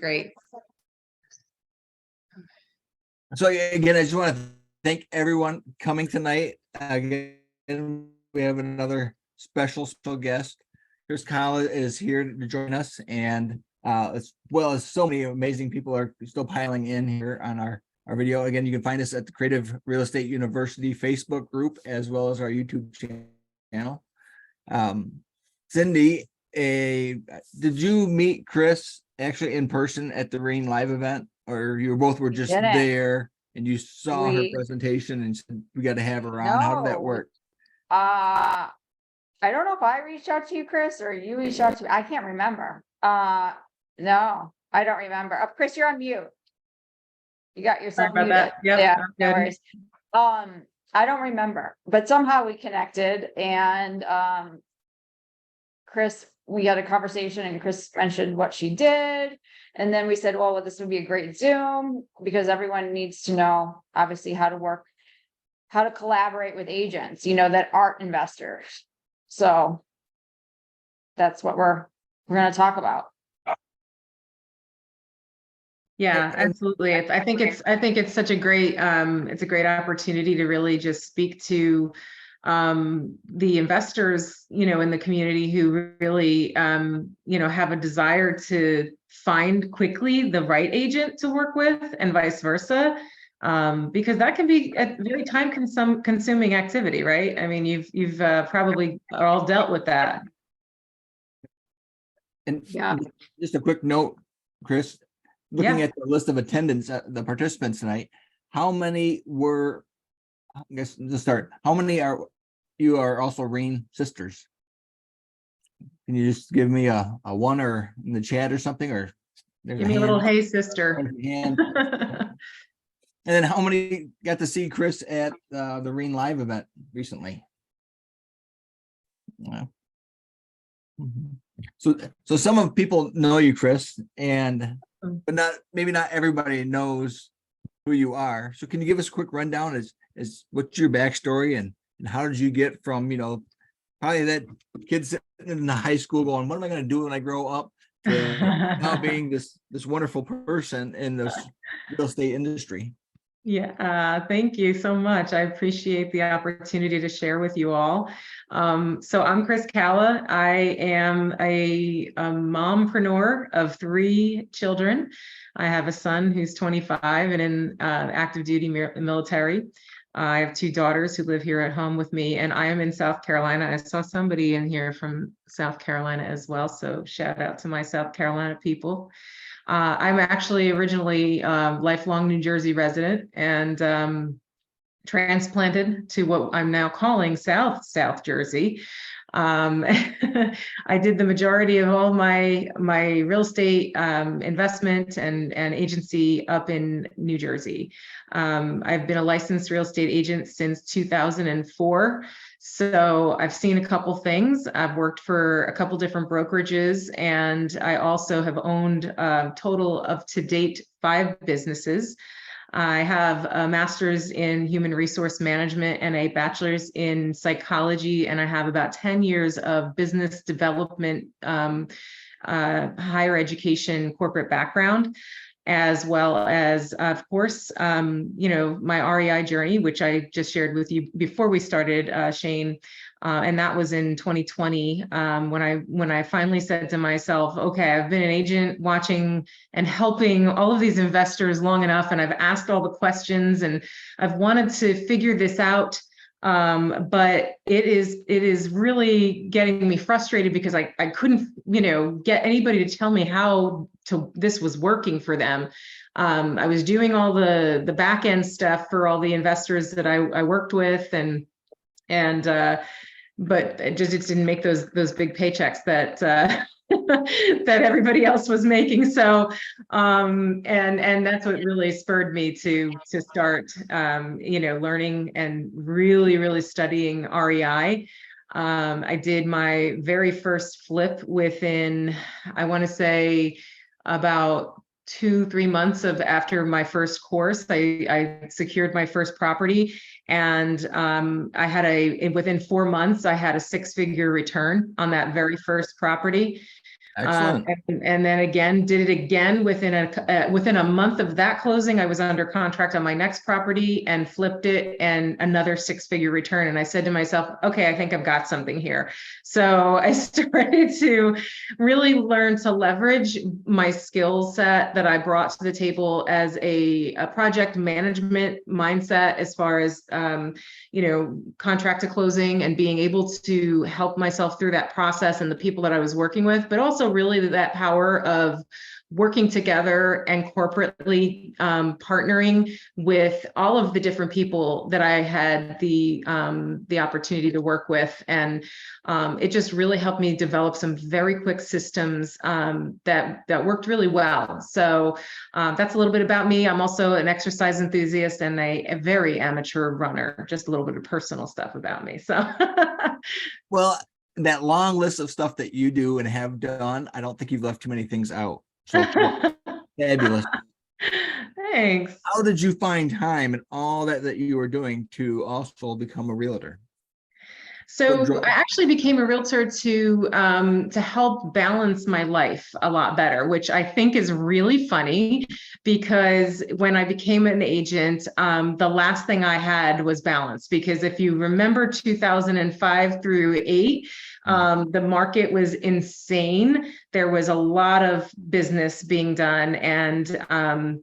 great. So again, I just want to thank everyone coming tonight. Again, we have another special guest. Kris Cala is here to join us, and as well as so many amazing people are still piling in here on our video. Again, you can find us at the Creative Real Estate University Facebook group, as well as our YouTube channel. Cindy, did you meet Kriss actually in person at the Rain Live event, or you both were just there and you saw her presentation and said, we got to have her on? How did that work? I don't know if I reached out to you, Kriss, or you reached out to me. I can't remember. No, I don't remember. Kriss, you're on mute. You got yourself muted. Yep, yeah, no worries. I don't remember, but somehow we connected, and Kriss, we had a conversation, and Kriss mentioned what she did, and then we said, well, this would be a great Zoom because everyone needs to know, obviously, how to collaborate with agents, that aren't investors. So that's what we're going to talk about. Yeah, absolutely. I think it's such a great it's a great opportunity to really just speak to the investors, in the community who really have a desire to find quickly the right agent to work with, and vice versa. Because that can be a very time consuming activity, right? I mean, you've probably all dealt with that. And just a quick note, Kriss, looking at the list of attendants, the participants tonight, how many were, I guess to start, how many are also Rain sisters? Can you just give me a one, or in the chat or something, or give me a little hey sister. And then how many got to see Kriss at the Rain Live event recently? Yeah. So some of people know you, Kriss, but maybe not everybody knows who you are. So can you give us a quick rundown as what's your backstory, and how did you get from, probably that kid sitting in the high school going, what am I going to do when I grow up, to now being this wonderful person in this real estate industry? Yeah, thank you so much. I appreciate the opportunity to share with you all. So I'm Kris Cala. I am a mompreneur of 3 children. I have a son who's 25 and in active duty military. I have 2 daughters who live here at home with me, and I am in South Carolina. I saw somebody in here from South Carolina as well, so shout out to my South Carolina people. I'm actually originally a lifelong New Jersey resident, and transplanted to what I'm now calling South Jersey. I did the majority of all my real estate investment and agency up in New Jersey. I've been a licensed real estate agent since 2004. So I've seen a couple things. I've worked for a couple different brokerages, and I also have owned a total of to date 5 businesses. I have a master's in human resource management and a bachelor's in psychology, and I have about 10 years of business development, higher education, corporate background, as well as, of course, my REI journey, which I just shared with you before we started, Shane. And that was in 2020, when I finally said to myself, okay, I've been an agent watching and helping all of these investors long enough, and I've asked all the questions, and I've wanted to figure this out. But it is really getting me frustrated because I couldn't, get anybody to tell me how this was working for them. I was doing all the back end stuff for all the investors that I worked with, but it just didn't make those big paychecks that that everybody else was making. So and that's what really spurred me to start learning and really studying REI. I did my very first flip within, I want to say, about 2-3 months after my first course. I secured my first property, and I had within 4 months, I had a 6-figure return on that very first property. Excellent. And then again, did it again within a month of that closing. I was under contract on my next property and flipped it, and another 6-figure return. And I said to myself, okay, I think I've got something here. So I started to really learn to leverage my skill set that I brought to the table as a project management mindset, as far as contract to closing, and being able to help myself through that process and the people that I was working with, but also really that power of working together and corporately partnering with all of the different people that I had the opportunity to work with. And it just really helped me develop some very quick systems that worked really well. So that's a little bit about me. I'm also an exercise enthusiast and a very amateur runner. Just a little bit of personal stuff about me. So Well, that long list of stuff that you do and have done, I don't think you've left too many things out. So fabulous. Thanks. How did you find time and all that you were doing to also become a realtor? So I actually became a realtor to help balance my life a lot better, which I think is really funny, because when I became an agent, the last thing I had was balance. Because if you remember 2005 through 8, the market was insane. There was a lot of business being done, and I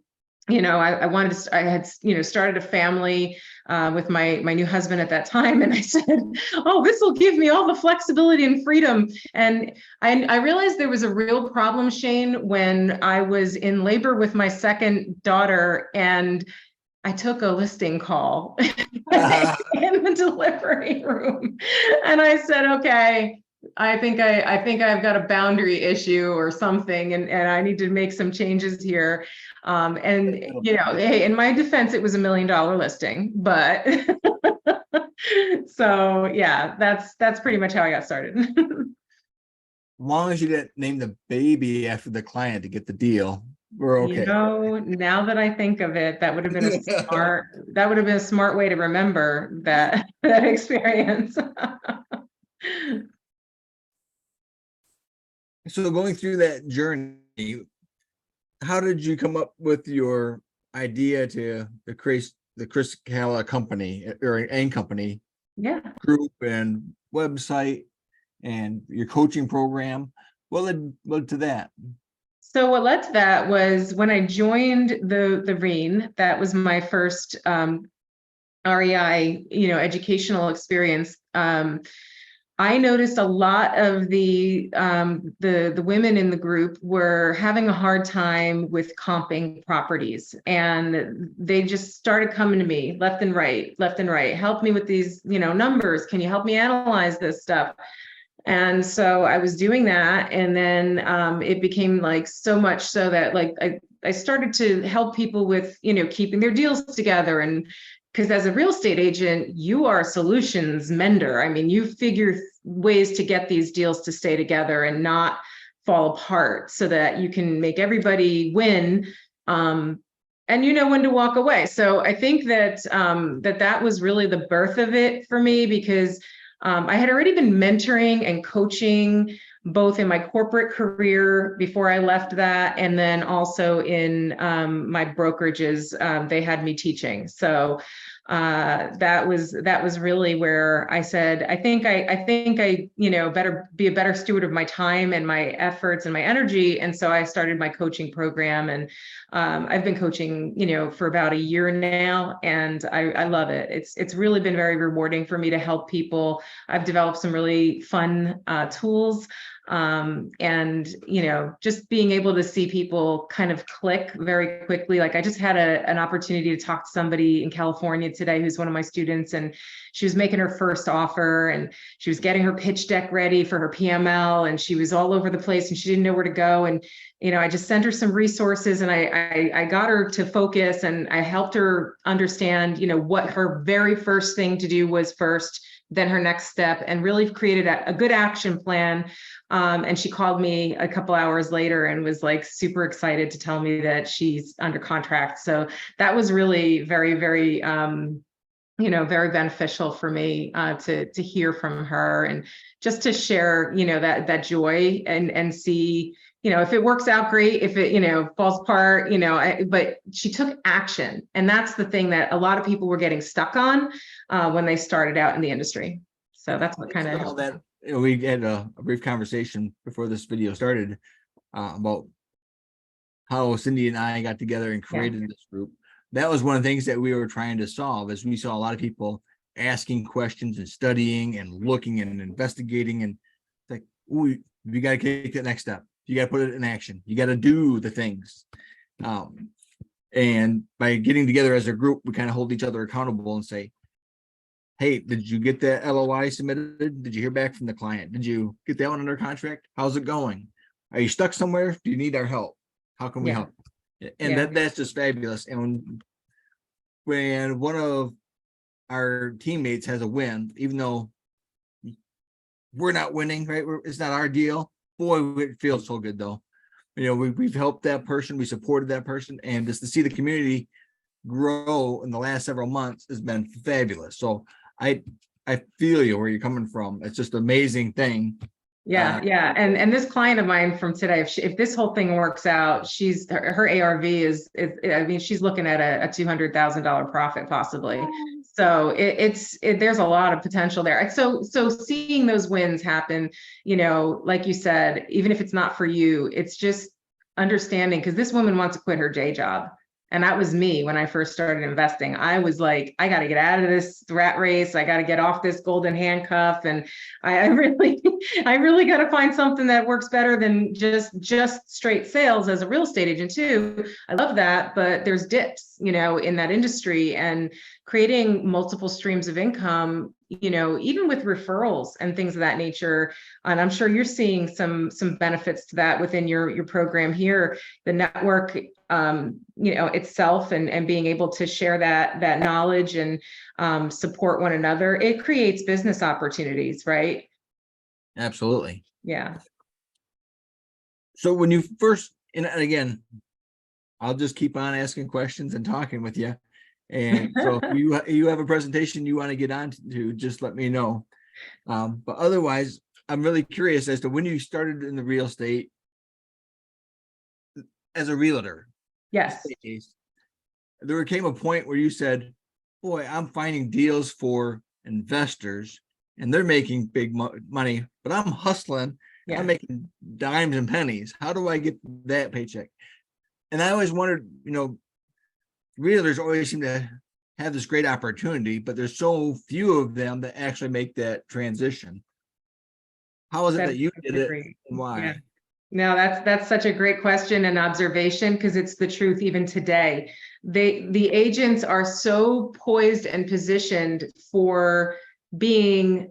had started a family with my new husband at that time, and I said, "Oh, this will give me all the flexibility and freedom." And I realized there was a real problem, Shane, when I was in labor with my second daughter, and I took a listing call in the delivery room, and I said, "Okay, I think I've got a boundary issue or something, and I need to make some changes here." Hey, in my defense, it was $1 million listing, but so yeah, that's pretty much how I got started. As long as you didn't name the baby after the client to get the deal, we're okay. Now that I think of it, that would have been a smart way to remember that experience. So going through that journey, how did you come up with your idea to the Kris Cala company and company Yeah. group and website and your coaching program? What led to that? So what led to that was when I joined the REIN. That was my first REI, educational experience. I noticed a lot of the women in the group were having a hard time with comping properties, and they just started coming to me left and right. Help me with these, numbers. Can you help me analyze this stuff? And so I was doing that, and then it became like so much so that I started to help people with keeping their deals together. And because as a real estate agent, you are a solutions mender. I mean, you figure ways to get these deals to stay together and not fall apart, so that you can make everybody win, and you know when to walk away. So I think that that was really the birth of it for me, because I had already been mentoring and coaching both in my corporate career before I left that, and then also in my brokerages. They had me teaching. So that was really where I said, I think I better be a better steward of my time and my efforts and my energy. And so I started my coaching program, and I've been coaching, for about a year now, and I love it. It's really been very rewarding for me to help people. I've developed some really fun tools. And just being able to see people kind of click very quickly. Like I just had an opportunity to talk to somebody in California today who's one of my students, and she was making her first offer, and she was getting her pitch deck ready for her PML, and she was all over the place, and she didn't know where to go. And I just sent her some resources, and I got her to focus, and I helped her understand what her very first thing to do was first, then her next step, and really created a good action plan. And she called me a couple hours later and was like super excited to tell me that she's under contract. So that was really very, very very beneficial for me to hear from her and just to share, that joy and see, if it works out great, if it, falls apart, but she took action. And that's the thing that a lot of people were getting stuck on when they started out in the industry. So that's what kind of all that, we had a brief conversation before this video started about how Cindy and I got together and created this group. That was one of the things that we were trying to solve, is we saw a lot of people asking questions and studying and looking and investigating, and it's like, ooh, you got to take the next step. You got to put it in action. You got to do the things. And by getting together as a group, we kind of hold each other accountable and say, hey, did you get that LOI submitted? Did you hear back from the client? Did you get that one under contract? How's it going? Are you stuck somewhere? Do you need our help? How can we help? And that's just fabulous. And when one of our teammates has a win, even though we're not winning, right? It's not our deal. Boy, it feels so good though. We've helped that person, we supported that person, and just to see the community grow in the last several months has been fabulous. So I feel you where you're coming from. It's just an amazing thing. Yeah. And this client of mine from today, if this whole thing works out, her ARV is she's looking at a $200,000 profit possibly. So there's a lot of potential there. So seeing those wins happen, like you said, even if it's not for you, it's just understanding, because this woman wants to quit her day job. And that was me when I first started investing. I was like, I got to get out of this rat race. I got to get off this golden handcuff. And I really got to find something that works better than just straight sales as a real estate agent too. I love that, but there's dips, in that industry, and creating multiple streams of income, even with referrals and things of that nature. And I'm sure you're seeing some benefits to that within your program here, the network, itself, and being able to share that knowledge and support one another. It creates business opportunities, right? Absolutely. Yeah. So when you first, and again, I'll just keep on asking questions and talking with you. And so if you have a presentation you want to get on to, just let me know. But otherwise, I'm really curious as to when you started in the real estate as a realtor. Yes. There came a point where you said, boy, I'm finding deals for investors and they're making big money, but I'm hustling. I'm making dimes and pennies. How do I get that paycheck? And I always wondered, realtors always seem to have this great opportunity, but there's so few of them that actually make that transition. How is it that you did it and why? Yeah. No, that's such a great question and observation, because it's the truth even today. The agents are so poised and positioned for being,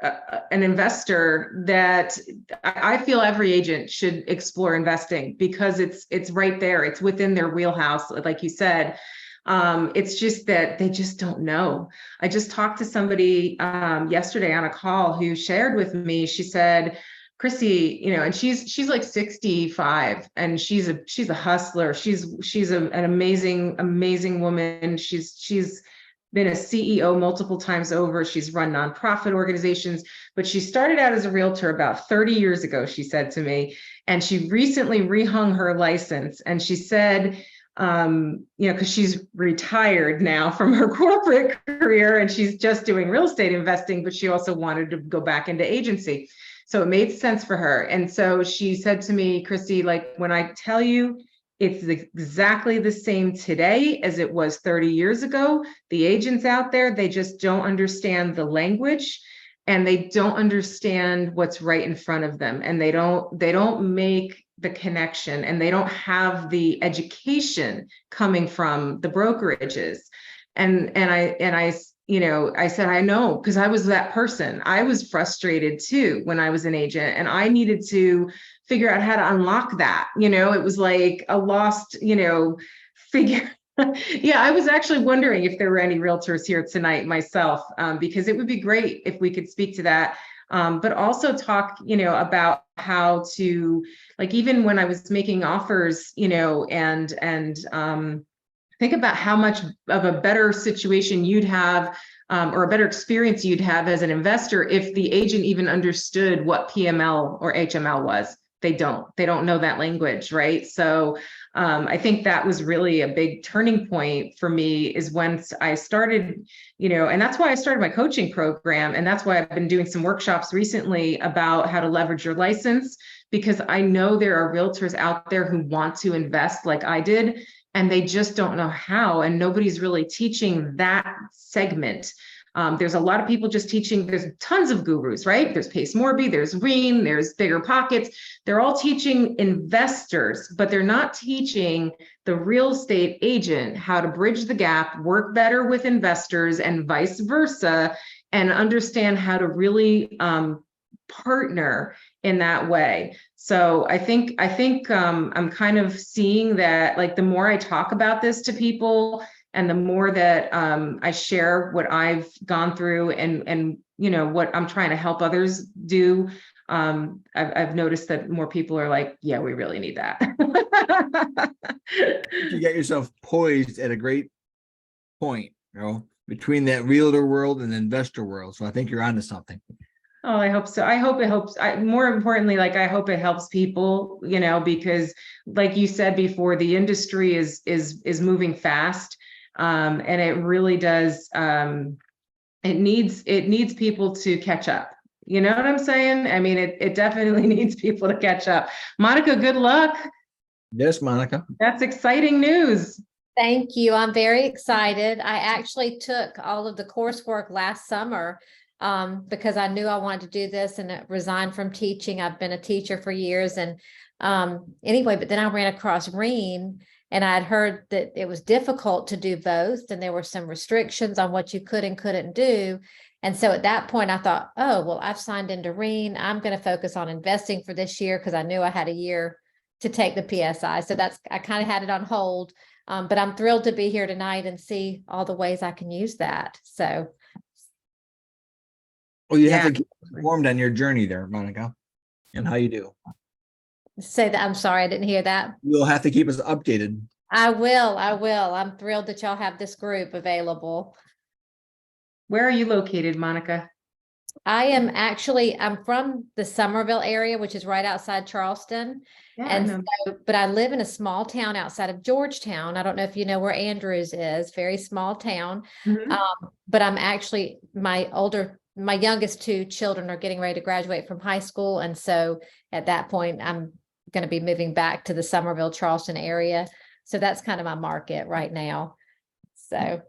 an investor, that I feel every agent should explore investing, because it's right there. It's within their wheelhouse, like you said. It's just that they just don't know. I just talked to somebody yesterday on a call who shared with me. She said, Chrissy, and she's like 65, and she's a hustler. She's an amazing woman. She's been a CEO multiple times over. She's run nonprofit organizations, but she started out as a realtor about 30 years ago, she said to me, and she recently rehung her license. And she said, because she's retired now from her corporate career and she's just doing real estate investing, but she also wanted to go back into agency. So it made sense for her. And so she said to me, Christy, like, when I tell you it's exactly the same today as it was 30 years ago, the agents out there, they just don't understand the language, and they don't understand what's right in front of them. And they don't make the connection, and they don't have the education coming from the brokerages. And I said, I know, because I was that person. I was frustrated too when I was an agent, and I needed to figure out how to unlock that. It was like a lost, figure. Yeah, I was actually wondering if there were any realtors here tonight myself, because it would be great if we could speak to that. But also talk, about how to, like, even when I was making offers, and think about how much of a better situation you'd have, or a better experience you'd have as an investor if the agent even understood what PML or HML was. They don't know that language, right? So I think that was really a big turning point for me, is when I started, and that's why I started my coaching program. And that's why I've been doing some workshops recently about how to leverage your license, because I know there are realtors out there who want to invest like I did, and they just don't know how. And nobody's really teaching that segment. There's a lot of people just teaching, there's tons of gurus, right? There's Pace Morby, there's Reen, there's Bigger Pockets. They're all teaching investors, but they're not teaching the real estate agent how to bridge the gap, work better with investors and vice versa, and understand how to really partner in that way. So I think I'm kind of seeing that, like, the more I talk about this to people, and the more that I share what I've gone through and what I'm trying to help others do, I've noticed that more people are like, yeah, we really need that. You get yourself poised at a great point, between that realtor world and investor world. So I think you're onto something. Oh, I hope so. I hope it helps. More importantly, like, I hope it helps people, because like you said before, the industry is moving fast. And it really does. It needs people to catch up. You know what I'm saying? I mean, it definitely needs people to catch up. Monica, good luck. Yes, Monica. That's exciting news. Thank you. I'm very excited. I actually took all of the coursework last summer because I knew I wanted to do this, and resigned from teaching. I've been a teacher for years. And anyway, but then I ran across Reen, and I had heard that it was difficult to do both, and there were some restrictions on what you could and couldn't do. And so at that point, I thought, oh, well, I've signed into Reen. I'm going to focus on investing for this year, because I knew I had a year to take the PSI. So I kind of had it on hold. But I'm thrilled to be here tonight and see all the ways I can use that. So. Well, you have to keep informed on your journey there, Monica, and how you do. Say that. I'm sorry, I didn't hear that. You'll have to keep us updated. I will. I'm thrilled that y'all have this group available. Where are you located, Monica? I'm from the Somerville area, which is right outside Charleston. Yeah, But I live in a small town outside of Georgetown. I don't know if you know where Andrews is, very small town. But I'm actually, my youngest two children are getting ready to graduate from high school. And so at that point, I'm going to be moving back to the Somerville, Charleston area. So that's kind of my market right now. So.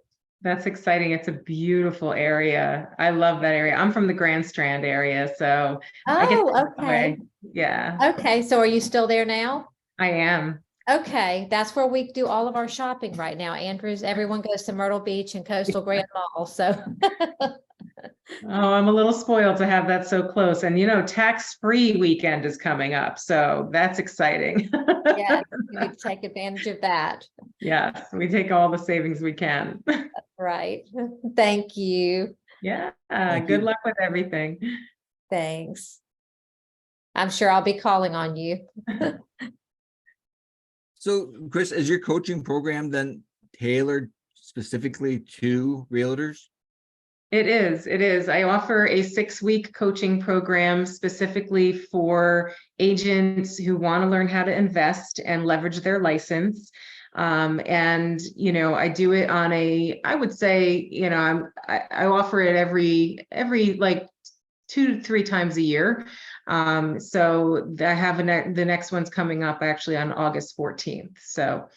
That's exciting. It's a beautiful area. I love that area. I'm from the Grand Strand area, so I get okay. Yeah. Okay. So are you still there now? I am. Okay. That's where we do all of our shopping right now. Andrews, everyone goes to Myrtle Beach and Coastal Grand Mall. So Oh, I'm a little spoiled to have that so close. And tax-free weekend is coming up, so that's exciting. yeah, you need to take advantage of that. Yes, we take all the savings we can. Right. Thank you. Yeah. Thank Good you. luck with everything. Thanks. I'm sure I'll be calling on you. So, Kriss, is your coaching program then tailored specifically to realtors? It is. I offer a 6-week coaching program specifically for agents who want to learn how to invest and leverage their license. And I do it on I would say, I offer it every like 2 to 3 times a year. So I have the next one's coming up actually on August 14th. So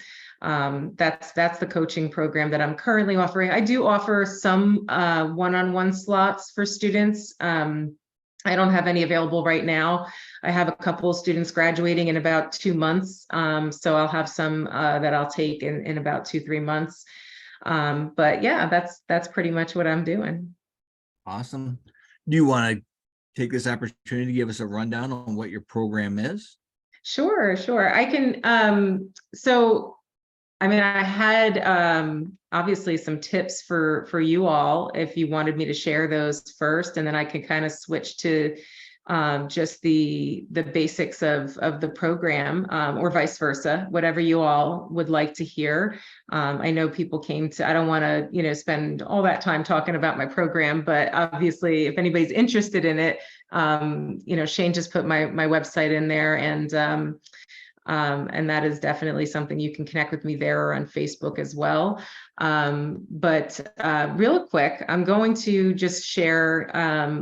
that's the coaching program that I'm currently offering. I do offer some one-on-one slots for students. I don't have any available right now. I have a couple of students graduating in about 2 months. So I'll have some that I'll take in about 2-3 months. But yeah, that's pretty much what I'm doing. Awesome. Do you want to take this opportunity to give us a rundown on what your program is? Sure. I can. So I mean, I had obviously some tips for you all if you wanted me to share those first, and then I can kind of switch to just the basics of the program, or vice versa, whatever you all would like to hear. I know people came to, I don't want to, you know, spend all that time talking about my program, but obviously if anybody's interested in it, you know, Shane just put my website in there, and that is definitely something you can connect with me there or on Facebook as well. But real quick, I'm going to just share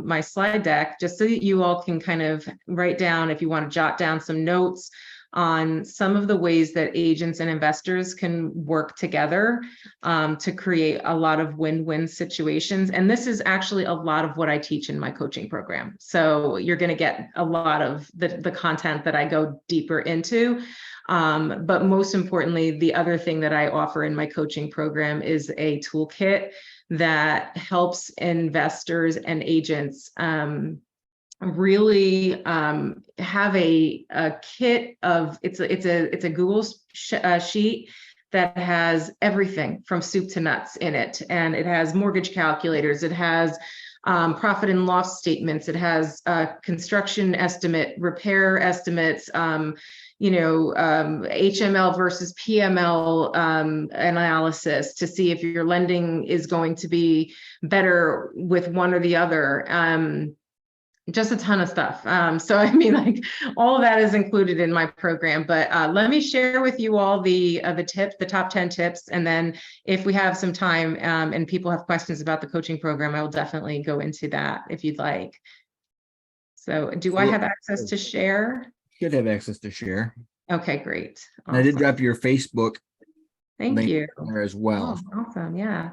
my slide deck just so that you all can kind of write down, if you want to jot down some notes on some of the ways that agents and investors can work together to create a lot of win-win situations. And this is actually a lot of what I teach in my coaching program. So you're going to get a lot of the content that I go deeper into. But most importantly, the other thing that I offer in my coaching program is a toolkit that helps investors and agents really have a kit of, it's a Google sheet that has everything from soup to nuts in it. And it has mortgage calculators, it has profit and loss statements, it has construction estimate, repair estimates, you know, HML versus PML analysis to see if your lending is going to be better with one or the other. Just a ton of stuff. So I mean, like, all of that is included in my program, but let me share with you all the tips, the top 10 tips. And then if we have some time and people have questions about the coaching program, I will definitely go into that if you'd like. So do I have access to share? Should have access to share. Okay, great. And I did Awesome. drop your Facebook Thank link you. there as well. Oh, awesome. Yeah.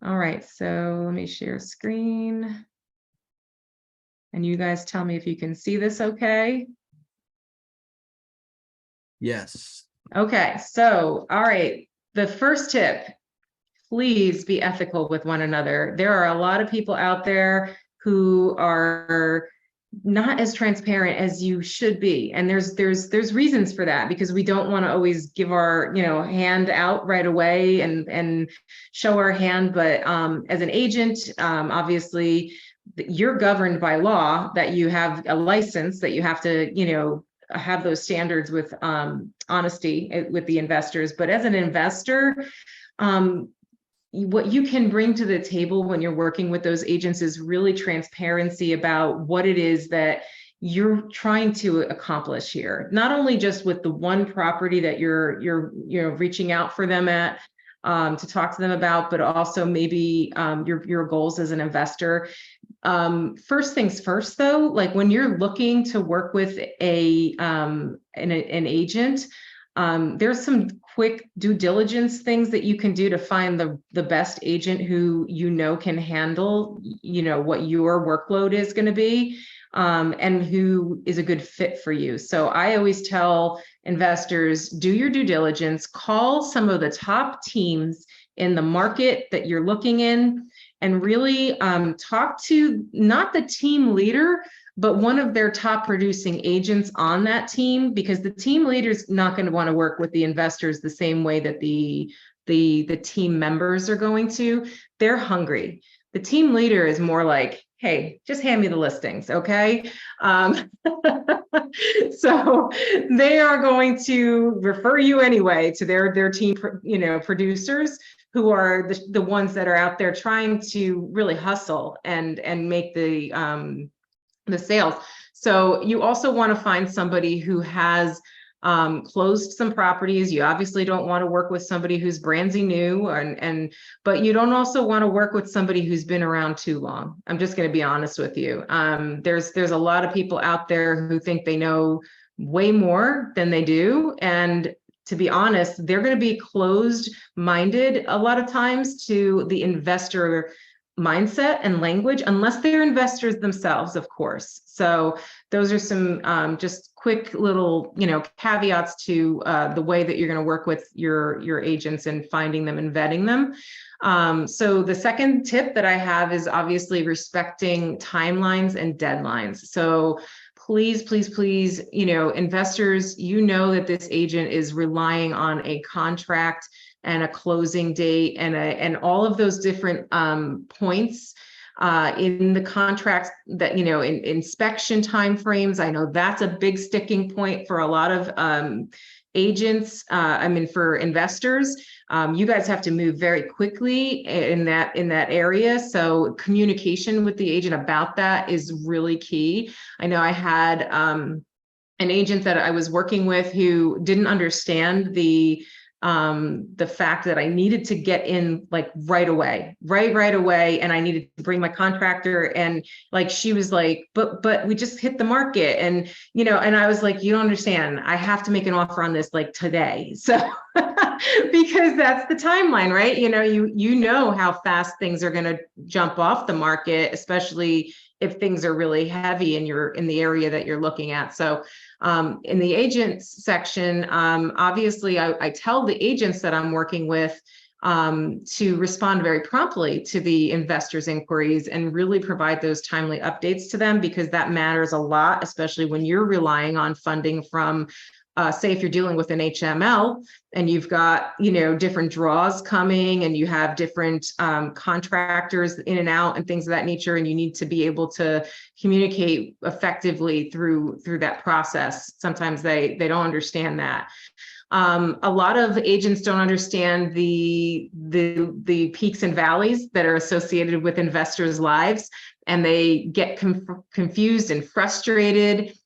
All right. So let me share screen. And you guys tell me if you can see this okay. Yes. Okay, so, all right. The first tip, please be ethical with one another. There are a lot of people out there who are not as transparent as you should be. And there's reasons for that, because we don't want to always give our, you know, hand out right away and show our hand. But as an agent, obviously, you're governed by law, that you have a license, that you have to, you know, have those standards with honesty with the investors. But as an investor, what you can bring to the table when you're working with those agents is really transparency about what it is that you're trying to accomplish here. Not only just with the one property that you're you know, reaching out for them at, to talk to them about, but also maybe your goals as an investor. First things first, though, like when you're looking to work with an agent, there's some quick due diligence things that you can do to find the best agent who you know can handle, you know, what your workload is going to be, and who is a good fit for you. So I always tell investors, do your due diligence, call some of the top teams in the market that you're looking in, and really talk to not the team leader, but one of their top producing agents on that team, because the team leader is not going to want to work with the investors the same way that the team members are going to. They're hungry. The team leader is more like, hey, just hand me the listings, okay? So they are going to refer you anyway to their team, you know, producers, who are the ones that are out there trying to really hustle and make the sales. So you also want to find somebody who has closed some properties. You obviously don't want to work with somebody who's brandy new, but you don't also want to work with somebody who's been around too long. I'm just going to be honest with you. There's a lot of people out there who think they know way more than they do, and to be honest, they're going to be closed-minded a lot of times to the investor mindset and language, unless they're investors themselves, of course. So those are some just quick little, you know, caveats to the way that you're going to work with your agents and finding them and vetting them. So the second tip that I have is obviously respecting timelines and deadlines. So please, please, please, you know, investors, you know that this agent is relying on a contract and a closing date and all of those different points in the contracts that, in inspection timeframes. I know that's a big sticking point for a lot of agents. For investors, you guys have to move very quickly in that area. So communication with the agent about that is really key. I know I had an agent that I was working with who didn't understand the fact that I needed to get in like right away. And I needed to bring my contractor, and like, she was like, but we just hit the market. And, and I was like, you don't understand. I have to make an offer on this like today. So, because that's the timeline, right? You know how fast things are going to jump off the market, especially if things are really heavy and you're in the area that you're looking at. So in the agents section, obviously I tell the agents that I'm working with to respond very promptly to the investors' inquiries and really provide those timely updates to them, because that matters a lot, especially when you're relying on funding from say if you're dealing with an HML and you've got, different draws coming and you have different contractors in and out and things of that nature, and you need to be able to communicate effectively through that process. Sometimes they don't understand that. A lot of agents don't understand the peaks and valleys that are associated with investors' lives, and they get confused and frustrated.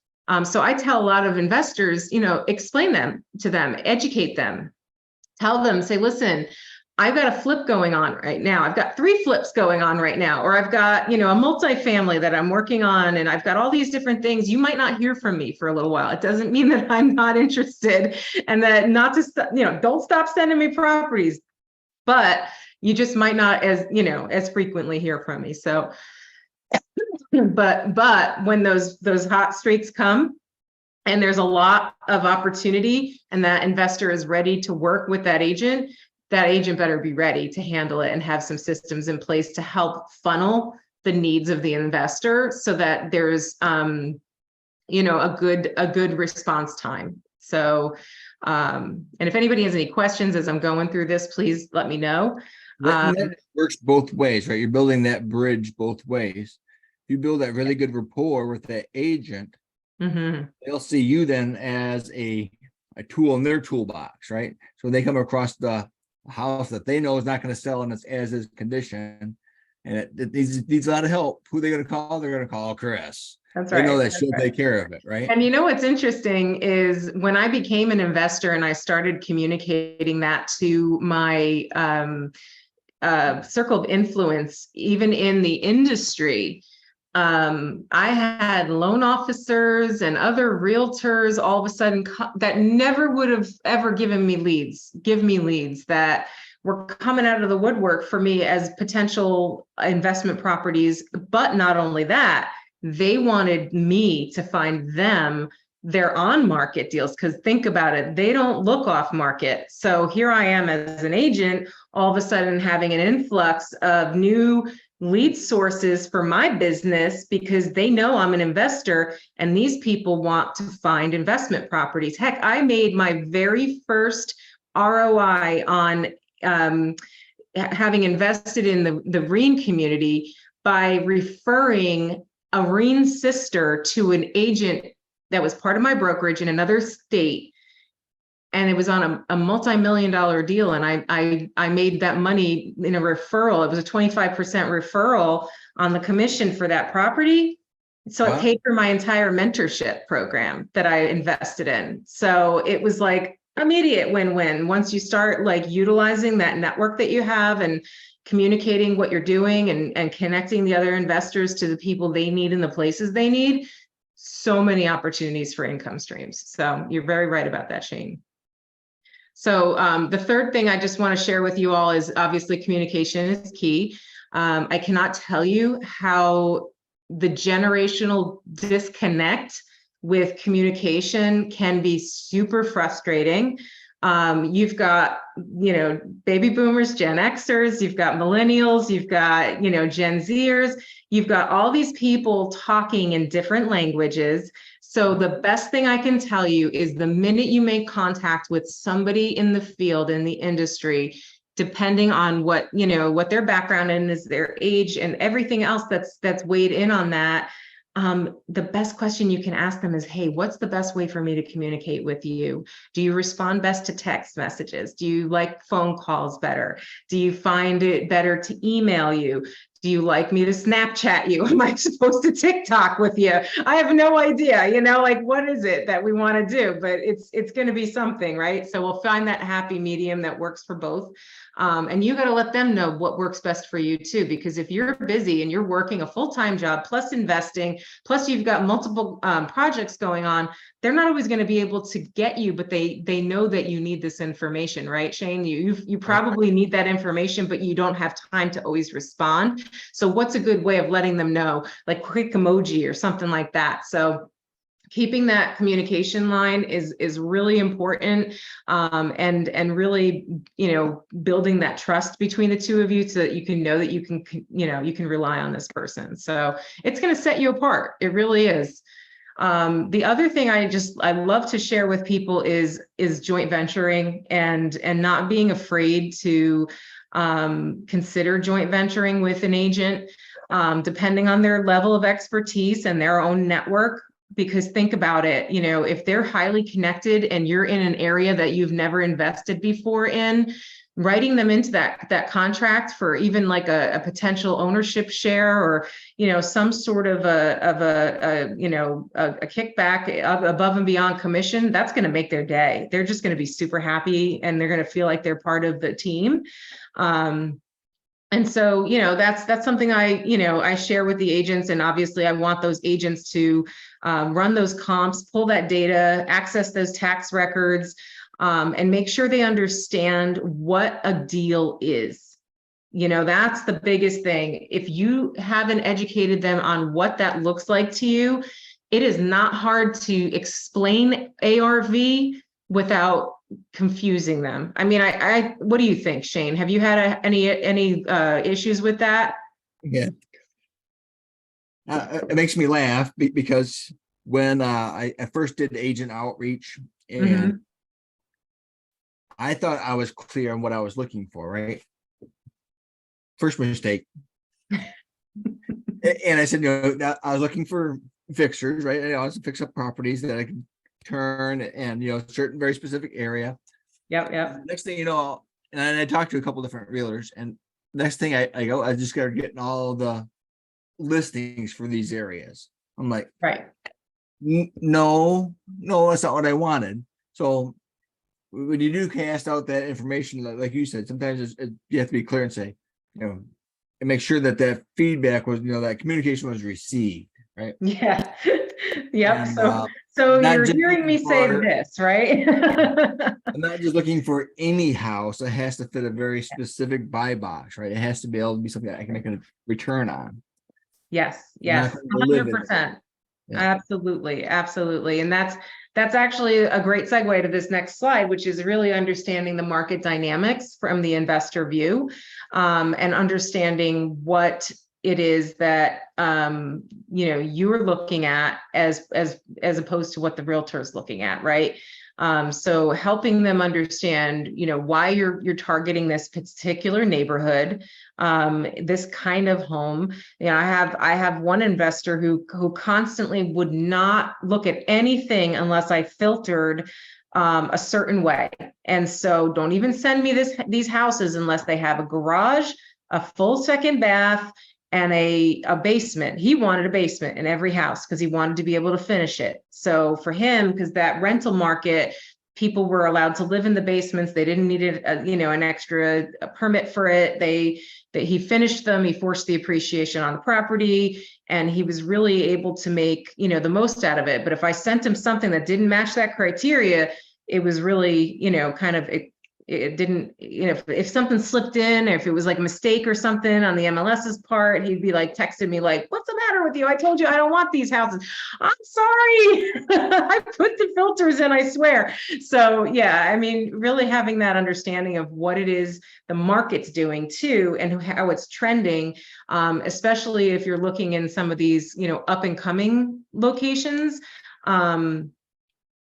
So I tell a lot of investors, explain them to them, educate them, tell them, say, listen, I've got a flip going on right now. I've got 3 flips going on right now, or I've got, a multifamily that I'm working on, and I've got all these different things. You might not hear from me for a little while. It doesn't mean that I'm not interested, and that not to, don't stop sending me properties, but you just might not as frequently hear from me. So but when those hot streaks come and there's a lot of opportunity and that investor is ready to work with that agent better be ready to handle it and have some systems in place to help funnel the needs of the investor so that there's a good response time. So and if anybody has any questions as I'm going through this, please let me know. That works both ways, right? You're building that bridge both ways. You build that really good rapport with that agent, they'll see you then as a tool in their toolbox, right? So when they come across the house that they know is not going to sell in its as is condition, and it needs a lot of help, who are they going to call? They're going to call Kriss. That's they right. know that she'll take care of it, right? And what's interesting is when I became an investor and I started communicating that to my circle of influence, even in the industry, I had loan officers and other realtors all of a sudden that never would have ever given me leads, that were coming out of the woodwork for me as potential investment properties. But not only that, they wanted me to find them their on-market deals, because think about it, they don't look off-market. So here I am as an agent, all of a sudden having an influx of new lead sources for my business because they know I'm an investor and these people want to find investment properties. Heck, I made my very first ROI on having invested in the REIN community by referring a REIN sister to an agent that was part of my brokerage in another state. And it was on a multi-million-dollar deal. And I made that money in a referral. It was a 25% referral on the commission for that property. So Wow. It paid for my entire mentorship program that I invested in. So it was like immediate win-win. Once you start like utilizing that network that you have and communicating what you're doing and connecting the other investors to the people they need in the places they need, so many opportunities for income streams. So you're very right about that, Shane. So the third thing I just want to share with you all is obviously communication is key. I cannot tell you how the generational disconnect with communication can be super frustrating. You've got, baby boomers, Gen Xers, you've got millennials, you've got, Gen Zers, you've got all these people talking in different languages. So the best thing I can tell you is the minute you make contact with somebody in the field, in the industry, depending on what, what their background and is, their age and everything else that's weighed in on that, the best question you can ask them is, hey, what's the best way for me to communicate with you? Do you respond best to text messages? Do you like phone calls better? Do you find it better to email you? Do you like me to Snapchat you? Am I supposed to TikTok with you? I have no idea, like, what is it that we want to do? But it's going to be something, right? So we'll find that happy medium that works for both. And you got to let them know what works best for you too, because if you're busy and you're working a full-time job, plus investing, plus you've got multiple projects going on, they're not always going to be able to get you, but they know that you need this information, right, Shane? You probably need that information, but you don't have time to always respond. So what's a good way of letting them know, like quick emoji or something like that? So keeping that communication line is really important, and really, building that trust between the two of you so that you can know that you can rely on this person. So it's going to set you apart. It really is. The other thing I love to share with people is joint venturing and not being afraid to consider joint venturing with an agent, depending on their level of expertise and their own network. Because think about it, if they're highly connected and you're in an area that you've never invested before in, writing them into that contract for even like a potential ownership share, or some sort of a kickback above and beyond commission, that's going to make their day. They're just going to be super happy and they're going to feel like they're part of the team. And so, that's something I share with the agents. And obviously I want those agents to run those comps, pull that data, access those tax records, and make sure they understand what a deal is. That's the biggest thing. If you haven't educated them on what that looks like to you, it is not hard to explain ARV without confusing them. I mean, what do you think, Shane? Have you had any issues with that? Yeah. It makes me laugh because when I first did agent outreach, and I thought I was clear on what I was looking for, right? First mistake. And I said, I was looking for fixers, right? I was to fix up properties that I can turn, and certain very specific area. Yep. Next thing you know, and I talked to a couple different realtors, and next thing I just started getting all the listings for these areas. I'm like, right. No, that's not what I wanted. So when you do cast out that information, like you said, sometimes you have to be clear and say, and make sure that feedback was, that communication was received, right? Yeah. Yep. And, so not you're just hearing me say this, right? I'm not just looking for any house. It has to fit a very specific buy box, right? It has to be able to be something that I can make a return on. Yes, Not gonna live in it. 100%. Yeah. Absolutely. And that's actually a great segue to this next slide, which is really understanding the market dynamics from the investor view, and understanding what it is that you're looking at as opposed to what the realtor is looking at, right? So helping them understand, why you're targeting this particular neighborhood, this kind of home. I have one investor who constantly would not look at anything unless I filtered a certain way. And so don't even send me these houses unless they have a garage, a full second bath, and a basement. He wanted a basement in every house because he wanted to be able to finish it. So for him, because that rental market, people were allowed to live in the basements. They didn't need an extra permit for it. He finished them. He forced the appreciation on the property, and he was really able to make, the most out of it. But if I sent him something that didn't match that criteria, it was really, kind of, it didn't, if something slipped in, or if it was like a mistake or something on the MLS's part, he'd be like texting me like, what's the matter with you? I told you I don't want these houses. I'm sorry. I put the filters in, I swear. So yeah, I mean, really having that understanding of what it is the market's doing too, and how it's trending, especially if you're looking in some of these, up and coming locations.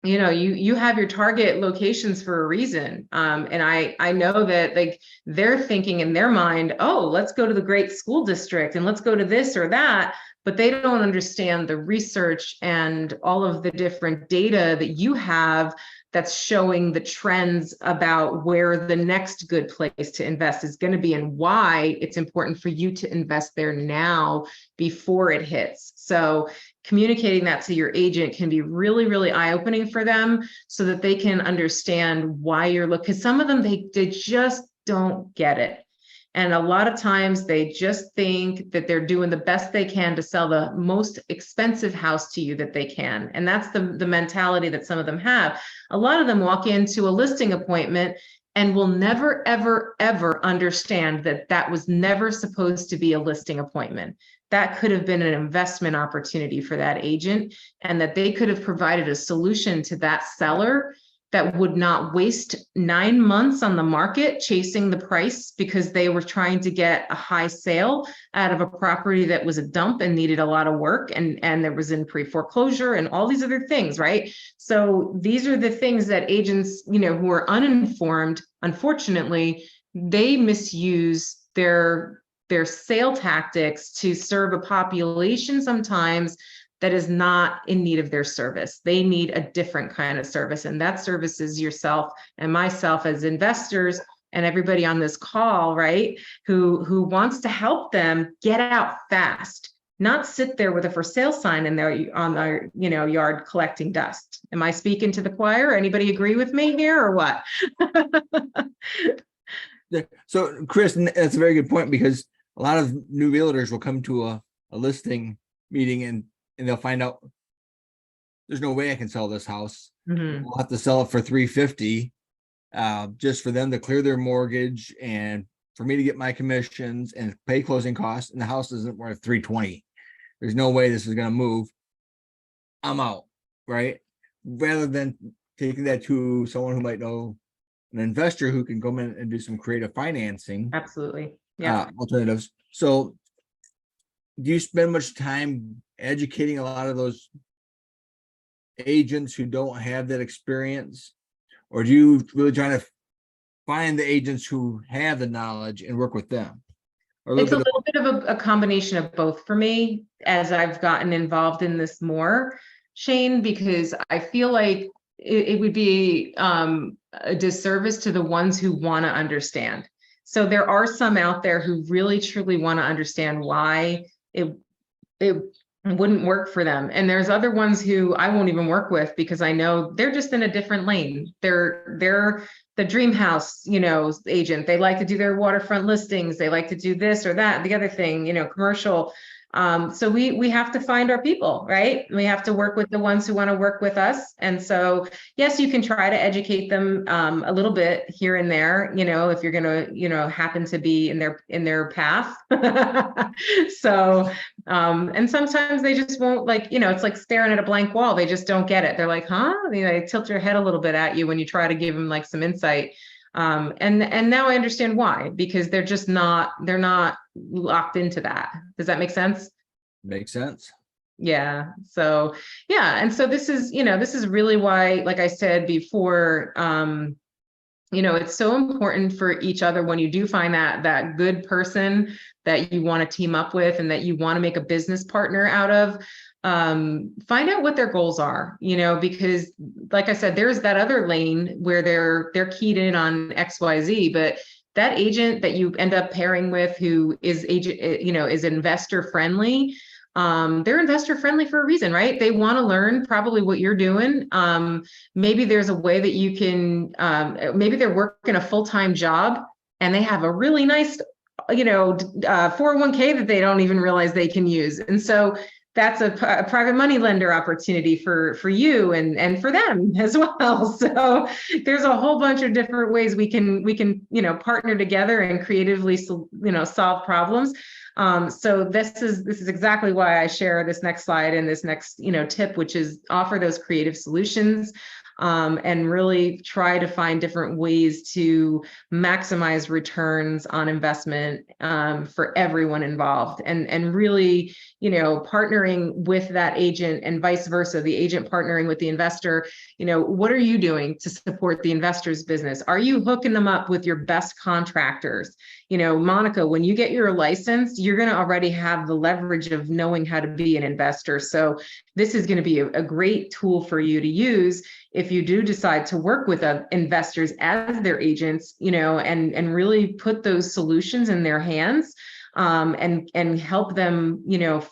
you have your target locations for a reason. And I know that like they're thinking in their mind, oh, let's go to the great school district and let's go to this or that, but they don't understand the research and all of the different data that you have that's showing the trends about where the next good place to invest is going to be and why it's important for you to invest there now before it hits. So communicating that to your agent can be really, really eye-opening for them so that they can understand why you're looking. Because some of them, they just don't get it. And a lot of times they just think that they're doing the best they can to sell the most expensive house to you that they can. And that's the mentality that some of them have. A lot of them walk into a listing appointment and will never, ever, ever understand that that was never supposed to be a listing appointment. That could have been an investment opportunity for that agent, and that they could have provided a solution to that seller that would not waste 9 months on the market chasing the price because they were trying to get a high sale out of a property that was a dump and needed a lot of work, and there was in pre-foreclosure and all these other things, right? So these are the things that agents, who are uninformed, unfortunately, they misuse their sale tactics to serve a population sometimes that is not in need of their service. They need a different kind of service. And that service is yourself and myself as investors and everybody on this call, right? Who wants to help them get out fast, not sit there with a for sale sign in on their yard collecting dust. Am I speaking to the choir? Anybody agree with me here or what? So Chris, that's a very good point, because a lot of new realtors will come to a listing meeting and they'll find out there's no way I can sell this house. Mhm. We'll have to sell it for $350 just for them to clear their mortgage and for me to get my commissions and pay closing costs. And the house isn't worth $320. There's no way this is going to move. I'm out, right? Rather than taking that to someone who might know an investor who can come in and do some creative financing. Absolutely. Yeah. Alternatives. So do you spend much time educating a lot of those agents who don't have that experience, or do you really try to find the agents who have the knowledge and work with them? Or It's a little bit of a combination of both for me as I've gotten involved in this more, Shane, because I feel like it would be a disservice to the ones who want to understand. So there are some out there who really truly want to understand why it wouldn't work for them. And there's other ones who I won't even work with because I know they're just in a different lane. They're the dream house, agent. They like to do their waterfront listings. They like to do this or that, the other thing, commercial. So we have to find our people, right? We have to work with the ones who want to work with us. And so, yes, you can try to educate them a little bit here and there, if you're going to, happen to be in their path. So, and sometimes they just won't, it's like staring at a blank wall. They just don't get it. They're like, huh? They tilt your head a little bit at you when you try to give them like some insight. And now I understand why, because they're not locked into that. Does that make sense? Makes sense. Yeah. So, yeah. And so this is really why, like I said before, it's so important for each other when you do find that good person that you want to team up with and that you want to make a business partner out of. Find out what their goals are, because like I said, there's that other lane where they're keyed in on XYZ, but that agent that you end up pairing with who is is investor friendly, they're investor friendly for a reason, right? They want to learn probably what you're doing. Maybe there's a way that you can, maybe they're working a full-time job and they have a really nice, 401k that they don't even realize they can use. And so that's a private money lender opportunity for you and for them as well. So there's a whole bunch of different ways we can partner together and creatively solve problems. So this is exactly why I share this next slide and this next tip, which is offer those creative solutions. and really try to find different ways to maximize returns on investment for everyone involved, and really, partnering with that agent and vice versa, the agent partnering with the investor. What are you doing to support the investor's business? Are you hooking them up with your best contractors? Monica, when you get your license, you're going to already have the leverage of knowing how to be an investor. So this is going to be a great tool for you to use if you do decide to work with investors as their agents, and really put those solutions in their hands, and help them,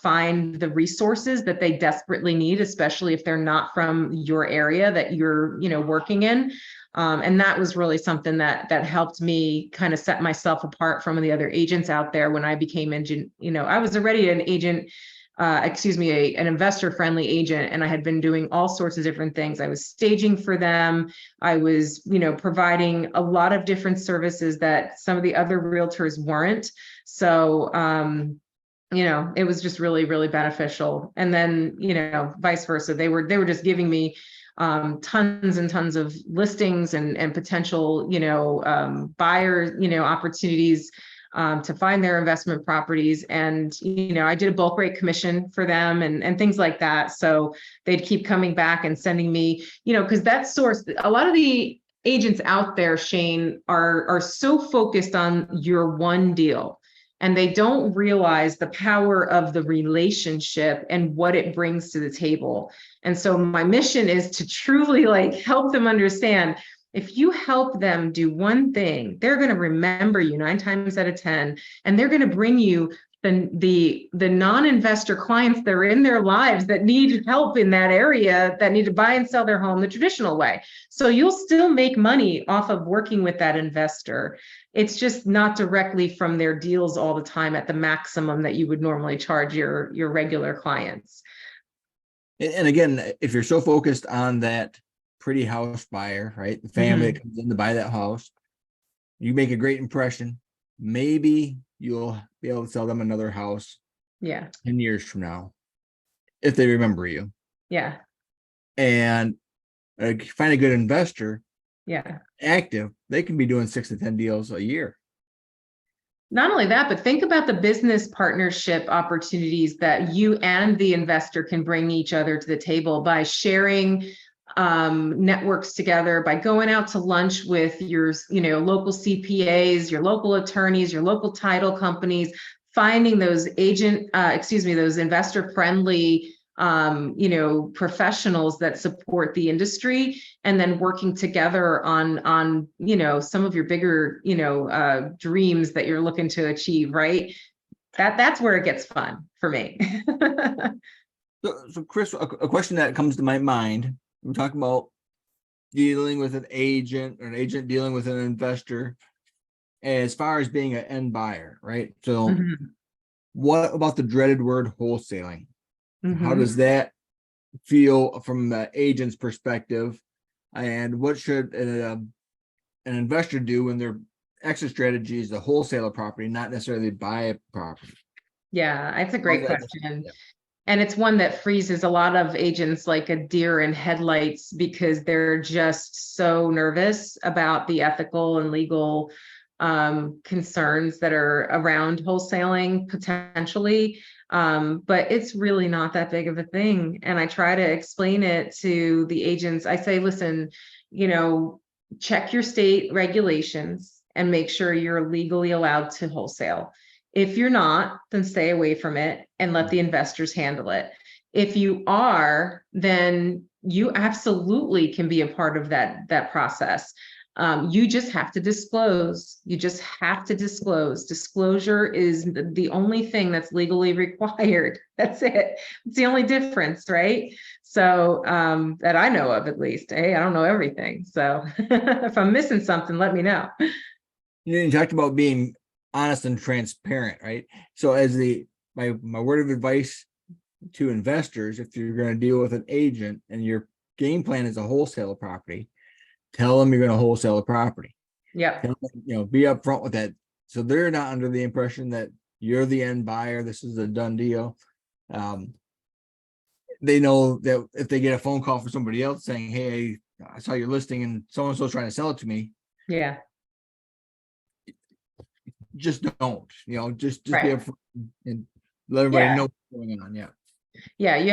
find the resources that they desperately need, especially if they're not from your area that you're, working in. And that was really something that helped me kind of set myself apart from the other agents out there when I became I was already an agent, an investor friendly agent, and I had been doing all sorts of different things. I was staging for them. I was, providing a lot of different services that some of the other realtors weren't. So, it was just really, really beneficial. And then, vice versa, they were just giving me tons and tons of listings and potential, buyer, opportunities to find their investment properties. And, I did a bulk rate commission for them and things like that. So they'd keep coming back and sending me, because that source, a lot of the agents out there, Shane, are so focused on your one deal. And they don't realize the power of the relationship and what it brings to the table. And so my mission is to truly help them understand, if you help them do one thing, they're going to remember you 9 times out of 10, and they're going to bring you the non-investor clients that are in their lives that need help in that area, that need to buy and sell their home the traditional way. So you'll still make money off of working with that investor. It's just not directly from their deals all the time at the maximum that you would normally charge your regular clients. And again, if you're so focused on that pretty house buyer, right, the family that comes in to buy that house, you make a great impression. Maybe you'll be able to sell them another house 10 years from now, if they remember you. Yeah. And find a good investor. Yeah. Active, they can be doing 6 to 10 deals a year. Not only that, but think about the business partnership opportunities that you and the investor can bring each other to the table by sharing networks together, by going out to lunch with your, local CPAs, your local attorneys, your local title companies, finding those those investor friendly, professionals that support the industry, and then working together on, some of your bigger, dreams that you're looking to achieve, right? That's where it gets fun for me. So Kris, a question that comes to my mind, we're talking about dealing with an agent or an agent dealing with an investor as far as being an end buyer, right? So what about the dreaded word wholesaling? How does that feel from the agent's perspective? And what should an investor do when their exit strategy is to wholesale a property, not necessarily buy a property? Yeah, that's a great question. Yeah. And it's one that freezes a lot of agents like a deer in headlights, because they're just so nervous about the ethical and legal concerns that are around wholesaling potentially. But it's really not that big of a thing. And I try to explain it to the agents. I say, listen, check your state regulations and make sure you're legally allowed to wholesale. If you're not, then stay away from it and let the investors handle it. If you are, then you absolutely can be a part of that process. You just have to disclose. You just have to disclose. Disclosure is the only thing that's legally required. That's it. It's the only difference, right? So that I know of, at least. Hey, I don't know everything. So if I'm missing something, let me know. You talked about being honest and transparent, right? So as my word of advice to investors, if you're going to deal with an agent and your game plan is a wholesale a property, tell them you're going to wholesale a property. Yeah. Be upfront with that, so they're not under the impression that you're the end buyer. This is a done deal. They know that if they get a phone call from somebody else saying, "Hey, I saw your listing and so-and-so's trying to sell it to me. Yeah, Just don't, just be Right. upfront and let everybody Yeah. know what's going on. Yeah. yeah, you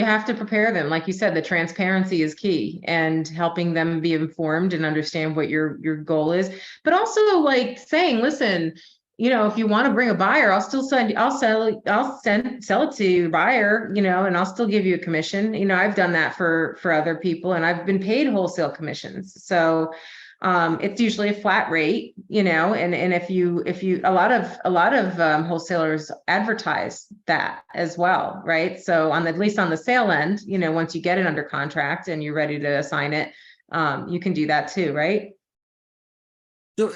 have to prepare them. Like you said, the transparency is key and helping them be informed and understand what your goal is. But also like saying, listen, if you want to bring a buyer, sell it to your buyer, and I'll still give you a commission. I've done that for other people and I've been paid wholesale commissions. So it's usually a flat rate, and if you a lot of wholesalers advertise that as well, right? So at least on the sale end, once you get it under contract and you're ready to assign it, you can do that too, right? So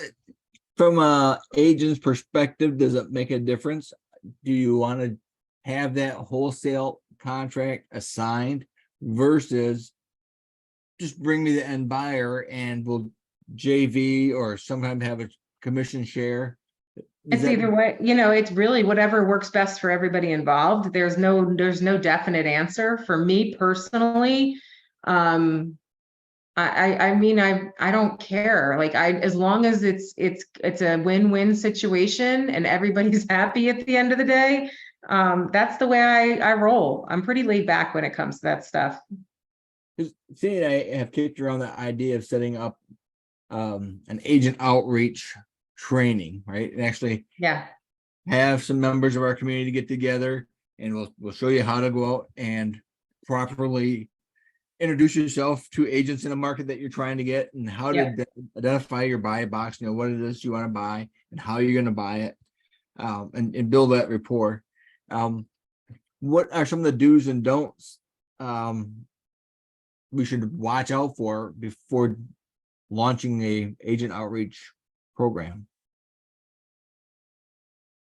from a agent's perspective, does it make a difference? Do you want to have that wholesale contract assigned versus just bring me the end buyer and we'll JV or sometimes have a commission share? It's either way, it's really whatever works best for everybody involved. There's no definite answer. For me personally, I mean, I don't care. Like as long as it's a win-win situation and everybody's happy at the end of the day, that's the way I roll. I'm pretty laid back when it comes to that stuff. Cindy and I have kicked around the idea of setting up an agent outreach training, right? And actually Yeah. have some members of our community get together and we'll show you how to go out and properly introduce yourself to agents in a market that you're trying to get and how to identify your buy box, what it is you want to buy and how you're going to buy it, and build that rapport. What are some of the do's and don'ts we should watch out for before launching a agent outreach program?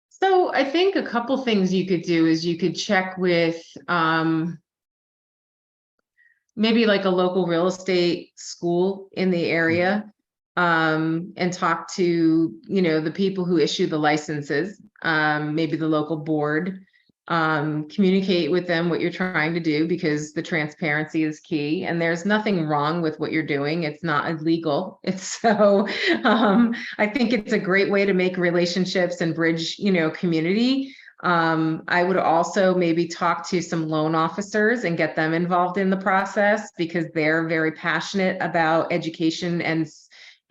So I think a couple things you could do is you could check with maybe like a local real estate school in the area, and talk to, the people who issue the licenses, maybe the local board, communicate with them what you're trying to do because the transparency is key and there's nothing wrong with what you're doing. It's not illegal. I think it's a great way to make relationships and bridge, community. I would also maybe talk to some loan officers and get them involved in the process because they're very passionate about education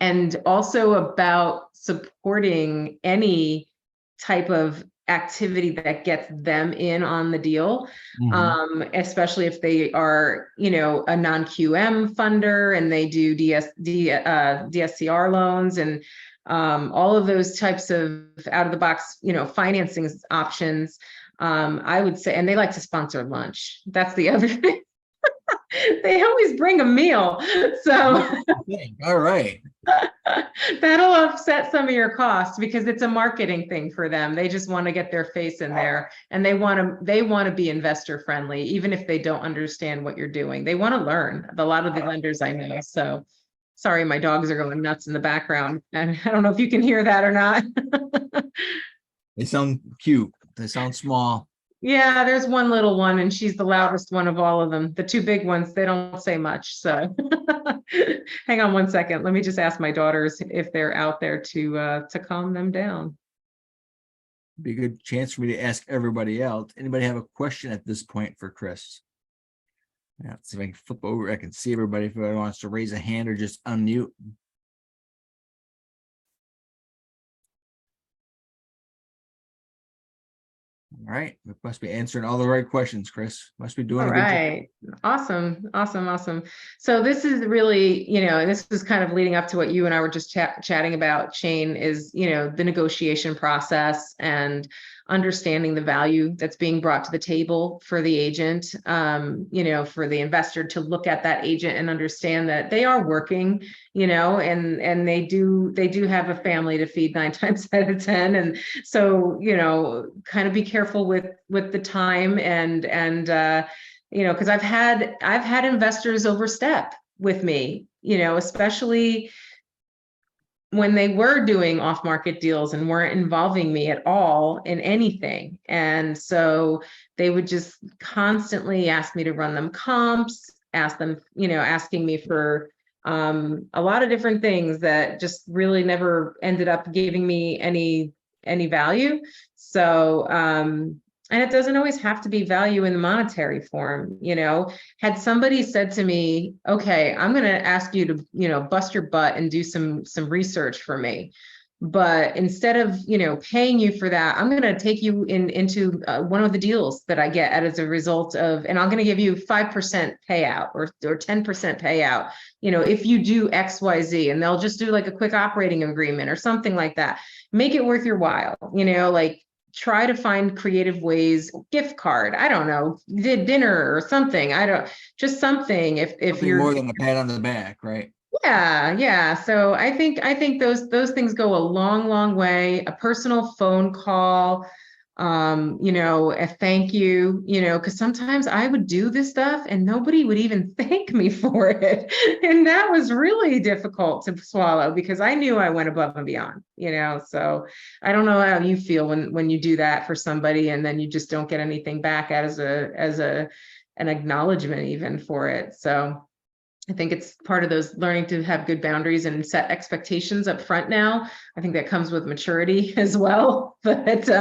and also about supporting any type of activity that gets them in on the deal, especially if they are, a non-QM funder and they do DSCR loans and all of those types of out of the box, financing options. I would say, and they like to sponsor lunch. That's the other thing. They always bring a meal. So all right. That'll offset some of your costs because it's a marketing thing for them. They just want to get their face in there and they want to be investor friendly, even if they don't understand what you're doing. They want to learn. A lot of the lenders I know. So sorry, my dogs are going nuts in the background. And I don't know if you can hear that or not. They sound cute. They sound small. Yeah, there's one little one and she's the loudest one of all of them. The two big ones, they don't say much. So hang on one second. Let me just ask my daughters if they're out there to calm them down. Be a good chance for me to ask everybody else. Anybody have a question at this point for Kriss? Yeah, let's see if I can flip over. I can see everybody if anyone wants to raise a hand or just unmute. All right, we must be answering all the right questions, Kriss. Must be doing All a good job. right. Awesome. So this is really, this is kind of leading up to what you and I were just chatting about, Shane, is, the negotiation process and understanding the value that's being brought to the table for the agent, for the investor to look at that agent and understand that they are working, and they do have a family to feed 9 times out of 10. And so, kind of be careful with the time and because I've had investors overstep with me, especially when they were doing off-market deals and weren't involving me at all in anything. And so they would just constantly ask me to run them comps, asking me for a lot of different things that just really never ended up giving me any value. So, and it doesn't always have to be value in the monetary form, you know. Had somebody said to me, okay, I'm going to ask you to, you know, bust your butt and do some research for me. But instead of, you know, paying you for that, I'm going to take you into one of the deals that I get as a result of, and I'm going to give you 5% payout or 10% payout, you know, if you do X, Y, Z, and they'll just do like a quick operating agreement or something like that. Make it worth your while, you know, like try to find creative ways, gift card, I don't know, did dinner or something. I don't, just something if Something you're more than a pat on the back, right? yeah. So I think those things go a long way. A personal phone call, you know, a thank you, you know, because sometimes I would do this stuff and nobody would even thank me for it. And that was really difficult to swallow because I knew I went above and beyond, you know. So I don't know how you feel when you do that for somebody and then you just don't get anything back as an acknowledgement even for it. So I think it's part of those learning to have good boundaries and set expectations up front now. I think that comes with maturity as well. But, you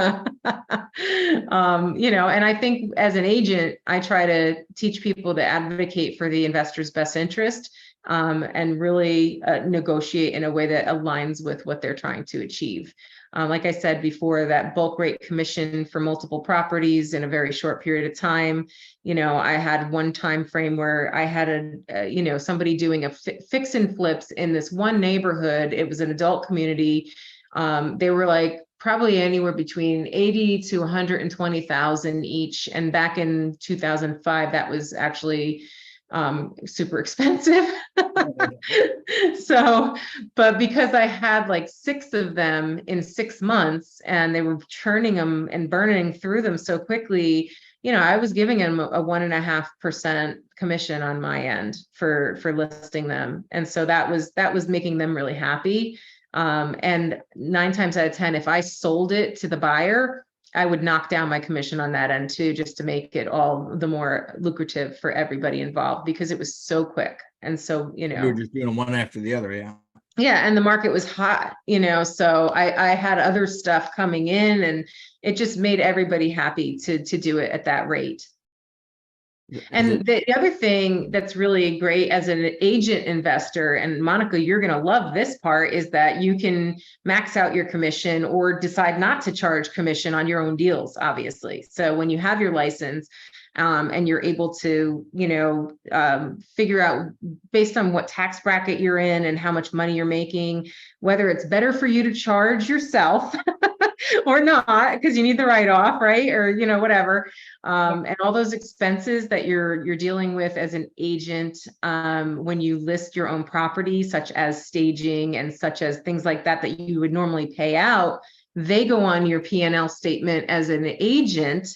know, and I think as an agent, I try to teach people to advocate for the investor's best interest and really negotiate in a way that aligns with what they're trying to achieve. Like I said before, that bulk rate commission for multiple properties in a very short period of time. You know, I had one time frame where I had you know, somebody doing a fix and flips in this one neighborhood. It was an adult community. They were like probably anywhere between 80 to 120,000 each. And back in 2005, that was actually super expensive. So, but because I had like 6 of them in 6 months and they were churning them and burning through them so quickly, you know, I was giving them a 1.5% commission on my end for listing them. And so that was making them really happy. And 9 times out of 10, if I sold it to the buyer, I would knock down my commission on that end too, just to make it all the more lucrative for everybody involved because it was so quick. And so, you You know, were just doing them one after the other, yeah. yeah, and the market was hot, you know, so I had other stuff coming in and it just made everybody happy to do it at that rate. And the other thing that's really great as an agent investor, and Monica, you're going to love this part, is that you can max out your commission or decide not to charge commission on your own deals, obviously. So when you have your license and you're able to, you know, figure out based on what tax bracket you're in and how much money you're making, whether it's better for you to charge yourself or not, because you need the write-off, right? Or, you know, whatever. And all those expenses that you're dealing with as an agent when you list your own property, such as staging and such as things like that, that you would normally pay out, they go on your P&L statement as an agent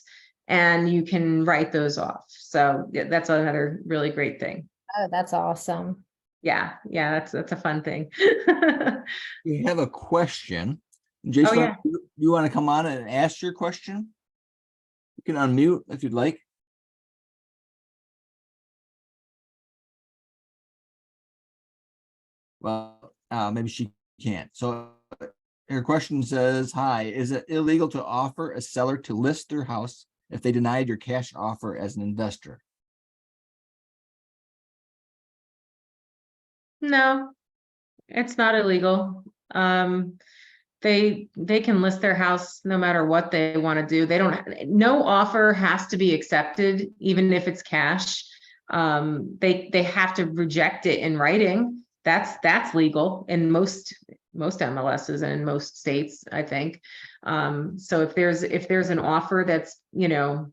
and you can write those off. So yeah, that's another really great thing. Oh, that's awesome. Yeah, that's a fun thing. We have a question. Jason, yeah. you want to come on and ask your question? You can unmute if you'd like. Well, maybe she can't. So her question says, hi, is it illegal to offer a seller to list their house if they denied your cash offer as an investor? No, it's not illegal. They can list their house no matter what they want to do. They don't, no offer has to be accepted, even if it's cash. They have to reject it in writing. That's legal in most MLSs and in most states, I think. So if there's an offer that's, you know,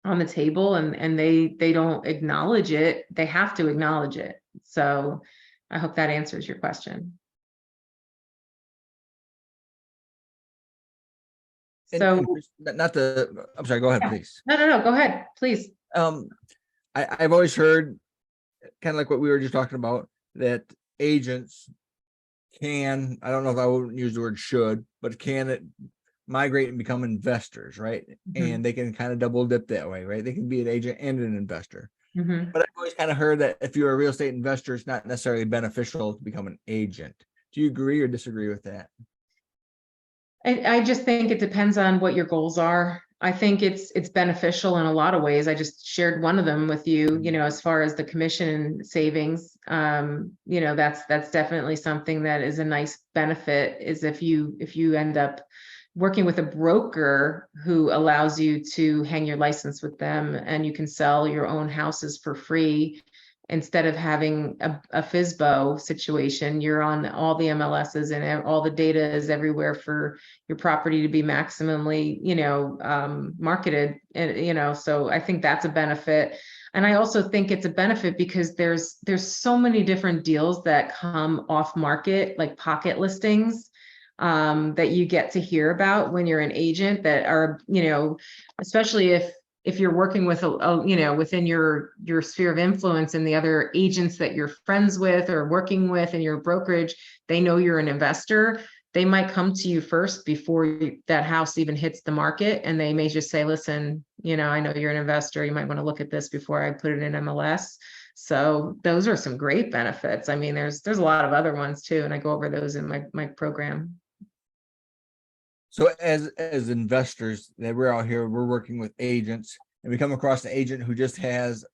on the table and they don't acknowledge it, they have to acknowledge it. So I hope that answers your question. So not the, I'm sorry, go ahead, please. no, go ahead, please. I've always heard kind of like what we were just talking about, that agents can, I don't know if I wouldn't use the word should, but can migrate and become investors, right? And they can kind of double dip that way, right? They can be an agent and an investor. Mhm. But I've always kind of heard that if you're a real estate investor, it's not necessarily beneficial to become an agent. Do you agree or disagree with that? I just think it depends on what your goals are. I think it's beneficial in a lot of ways. I just shared one of them with you, as far as the commission savings. That's definitely something that is a nice benefit, is if you end up working with a broker who allows you to hang your license with them, and you can sell your own houses for free instead of having a FSBO situation. You're on all the MLSs, and all the data is everywhere for your property to be maximally, marketed. And, so I think that's a benefit. And I also think it's a benefit because there's so many different deals that come off market, like pocket listings, that you get to hear about when you're an agent, that are, especially if you're working with within your sphere of influence, and the other agents that you're friends with or working with in your brokerage, they know you're an investor. They might come to you first before that house even hits the market, and they may just say, listen, I know you're an investor, you might want to look at this before I put it in MLS. So those are some great benefits. I mean, there's a lot of other ones too, and I go over those in my program. So as investors that we're out here, we're working with agents, and we come across an agent who just has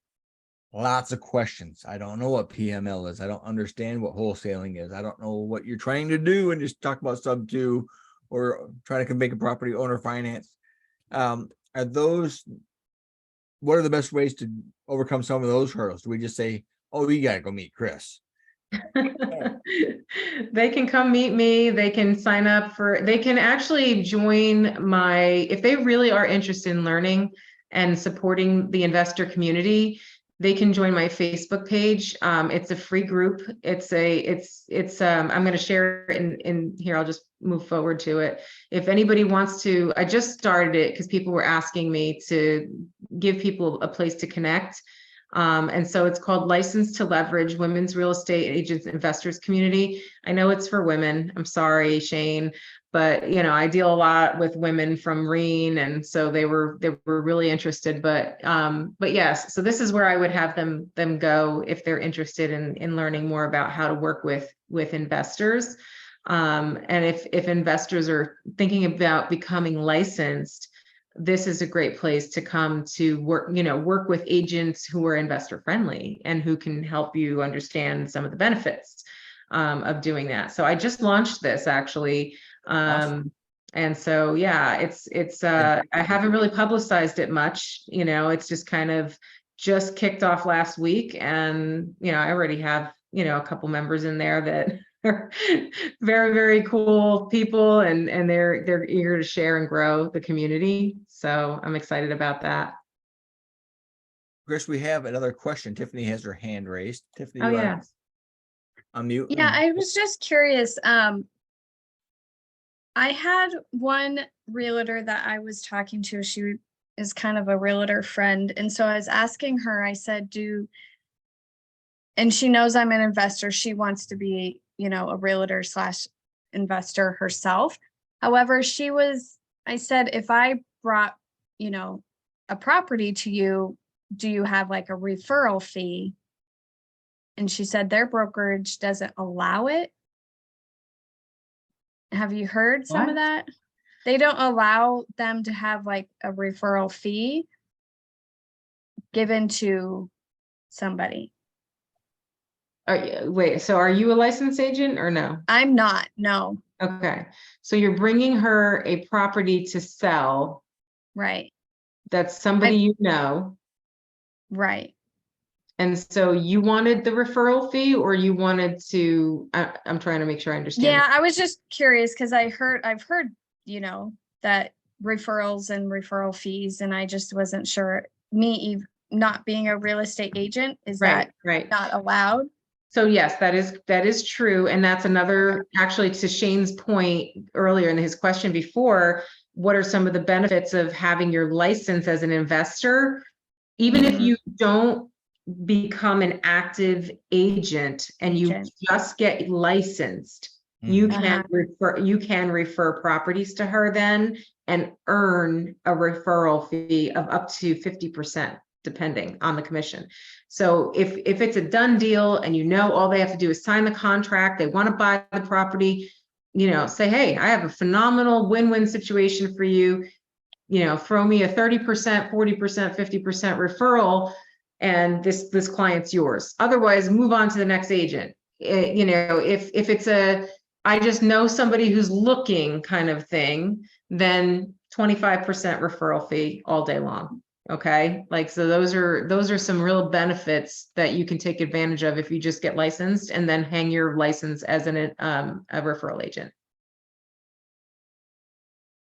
lots of questions. I don't know what PML is. I don't understand what wholesaling is. I don't know what you're trying to do, and just talk about sub two or trying to make a property owner finance. What are the best ways to overcome some of those hurdles? Do we just say, oh, you gotta go meet Kriss? They can come meet me. They can sign up they can actually join if they really are interested in learning and supporting the investor community, they can join my Facebook page. It's a free group. I'm going to share it in here. I'll just move forward to it. If anybody wants to, I just started it because people were asking me to give people a place to connect. And so it's called License to Leverage Women's Real Estate Agents Investors Community. I know it's for women. I'm sorry, Shane, but I deal a lot with women from REIN, and so they were really interested. But yes, so this is where I would have them go if they're interested in learning more about how to work with investors. And if investors are thinking about becoming licensed, this is a great place to come to work with agents who are investor friendly and who can help you understand some of the benefits of doing that. So I just launched this actually. Awesome. And so, yeah, I haven't really publicized it much, it's just kind of just kicked off last week. And, I already have, a couple members in there that are very, very cool people, and they're eager to share and grow the community. So I'm excited about that. Kriss, we have another question. Tiffany has her hand raised. Tiffany, Oh, yeah. Unmute. Yeah, I was just curious. I had one realtor that I was talking to. She is kind of a realtor friend. And so I was asking her, I said, and she knows I'm an investor. She wants to be, a realtor / investor herself. However, I said, if I brought, a property to you, do you have like a referral fee? And she said their brokerage doesn't allow it. Have you heard some of that? They don't allow them to have like a referral fee given to somebody. Wait, so are you a licensed agent or no? I'm not, no. Okay, so you're bringing her a property to sell. Right. That's somebody you know. Right. And so you wanted the referral fee, or you wanted to, I'm trying to make sure I understand. Yeah, I was just curious because I've heard, that referrals and referral fees, and I just wasn't sure. Not being a real estate agent, is that not allowed? So yes, that is true. And that's another, actually, to Shane's point earlier in his question before, what are some of the benefits of having your license as an investor? Even if you don't become an active agent and you just get licensed, you can refer properties to her then and earn a referral fee of up to 50%. depending on the commission. So if it's a done deal and you know all they have to do is sign the contract, they want to buy the property, you know, say, hey, I have a phenomenal win-win situation for you. You know, throw me a 30%, 40%, 50% referral, and this client's yours. Otherwise, move on to the next agent. You know, if it's a, I just know somebody who's looking kind of thing, then 25% referral fee all day long. Okay, like, so those are some real benefits that you can take advantage of if you just get licensed and then hang your license as a referral agent.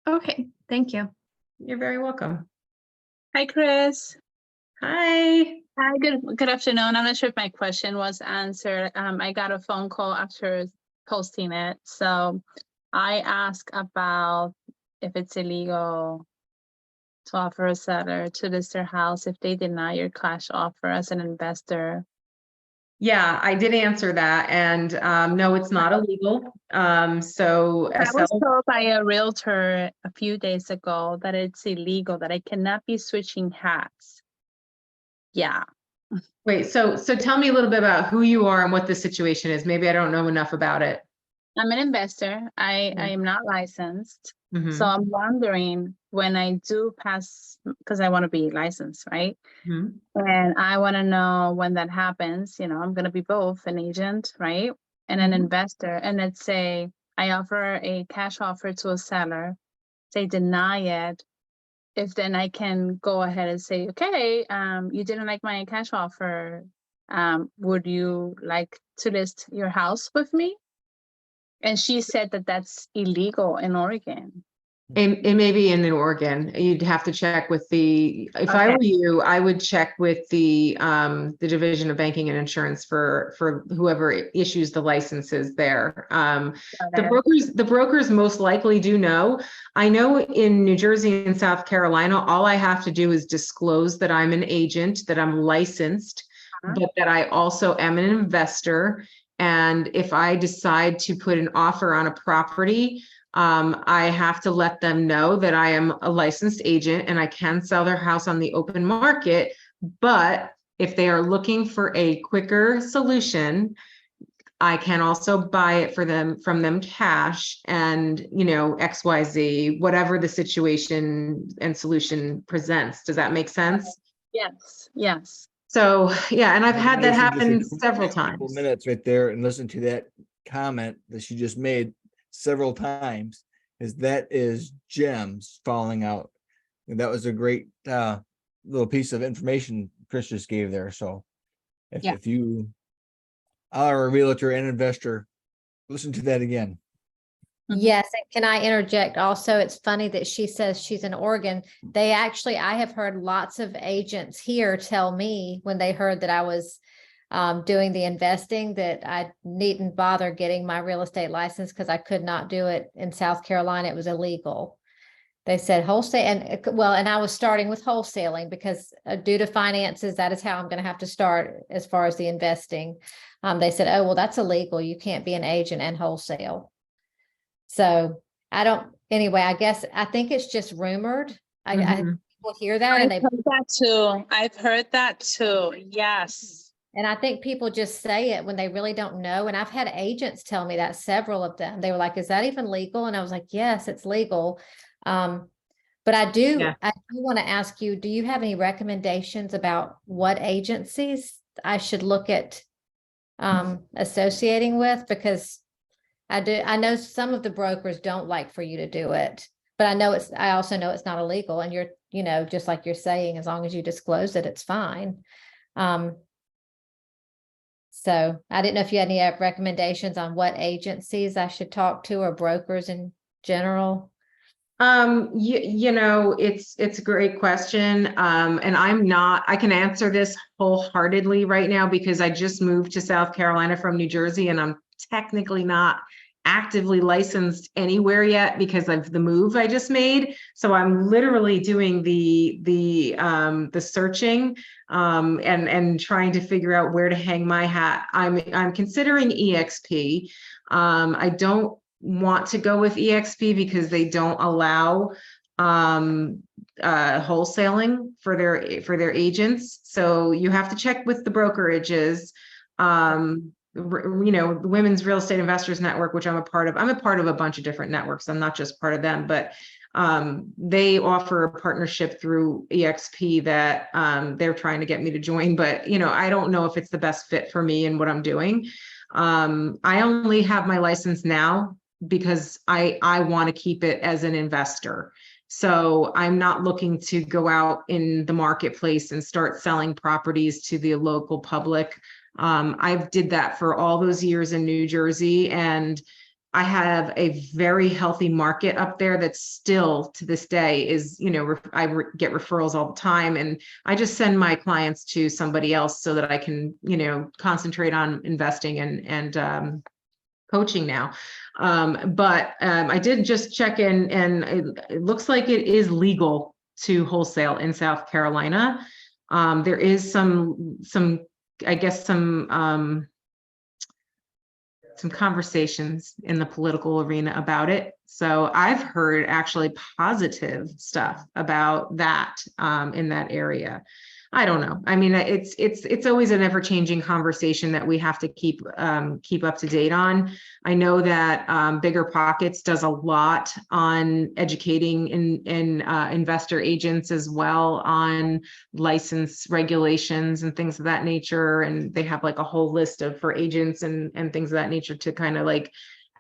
Okay, thank you. You're very welcome. Hi, Chris. Hi. Hi, good afternoon. I'm not sure if my question was answered. I got a phone call after posting it. So I asked about if it's illegal to offer a seller to list their house if they deny your cash offer as an investor. Yeah, I did answer that, and no, it's not illegal. So a I was seller, told by a realtor a few days ago that it's illegal, that I cannot be switching hats. Yeah. wait, so tell me a little bit about who you are and what the situation is. Maybe I don't know enough about it. I'm an investor. I am not licensed. Mhm, So I'm wondering when I do pass, because I want to be licensed, right? mhm. And I want to know when that happens, you know, I'm going to be both an agent, right? And an Mhm. investor. And let's say I offer a cash offer to a seller, they deny it. If then I can go ahead and say, okay, you didn't like my cash offer. Would you like to list your house with me? And she said that that's illegal in Oregon. It may be in Oregon. You'd have to check with the, if I were you, I would check with the Division of Banking and Insurance for whoever issues the licenses there. The brokers most likely do know. I know in New Jersey and South Carolina, all I have to do is disclose that I'm an agent, that I'm licensed, but that I also am an investor. And if I decide to put an offer on a property, I have to let them know that I am a licensed agent and I can sell their house on the open market. But if they are looking for a quicker solution, I can also buy it for them from them cash and, you know, XYZ, whatever the situation and solution presents. Does that make sense? Yes, yes. So, yeah, and I've had that Listen, just happen for several a couple times. minutes right there and listen to that comment that she just made several times, that is gems falling out. And that was a great little piece of information Kris just gave there. So if you are a realtor and investor, listen to that again. Yes, and can I interject also? It's funny that she says she's in Oregon. They actually, I have heard lots of agents here tell me when they heard that I was doing the investing that I needn't bother getting my real estate license because I could not do it in South Carolina. It was illegal. They said wholesale, and I was starting with wholesaling because due to finances, that is how I'm going to have to start as far as the investing. They said, oh, well, that's illegal. You can't be an agent and wholesale. So anyway, I think it's just rumored. I people hear that and I've heard that too. I've heard that too. Yes. And I think people just say it when they really don't know. And I've had agents tell me that, several of them. They were like, is that even legal? And I was like, yes, it's legal. But I do want to ask you, do you have any recommendations about what agencies I should look at associating with? Because I know some of the brokers don't like for you to do it, but I also know it's not illegal, and you're, you know, just like you're saying, as long as you disclose it, it's fine. So I didn't know if you had any recommendations on what agencies I should talk to or brokers in general. You know, it's a great question. And I can answer this wholeheartedly right now because I just moved to South Carolina from New Jersey and I'm technically not actively licensed anywhere yet because of the move I just made. So I'm literally doing the searching and trying to figure out where to hang my hat. I'm considering EXP. I don't want to go with EXP because they don't allow wholesaling for their agents. So you have to check with the brokerages. You know, the Women's Real Estate Investors Network, which I'm a part of. I'm a part of a bunch of different networks. I'm not just part of them, but they offer a partnership through EXP that they're trying to get me to join. But, you know, I don't know if it's the best fit for me and what I'm doing. I only have my license now because I want to keep it as an investor. So I'm not looking to go out in the marketplace and start selling properties to the local public. I did that for all those years in New Jersey, and I have a very healthy market up there that still to this day is, you know, get referrals all the time, and I just send my clients to somebody else so that I can, you know, concentrate on investing and coaching now. But I did just check in, and it looks like it is legal to wholesale in South Carolina. There is some I guess some conversations in the political arena about it. So I've heard actually positive stuff about that in that area. I don't know. I mean, it's always an ever-changing conversation that we have to keep up to date on. I know that Bigger Pockets does a lot on educating investor agents as well on license regulations and things of that nature. And they have like a whole list of for agents and things of that nature to kind of like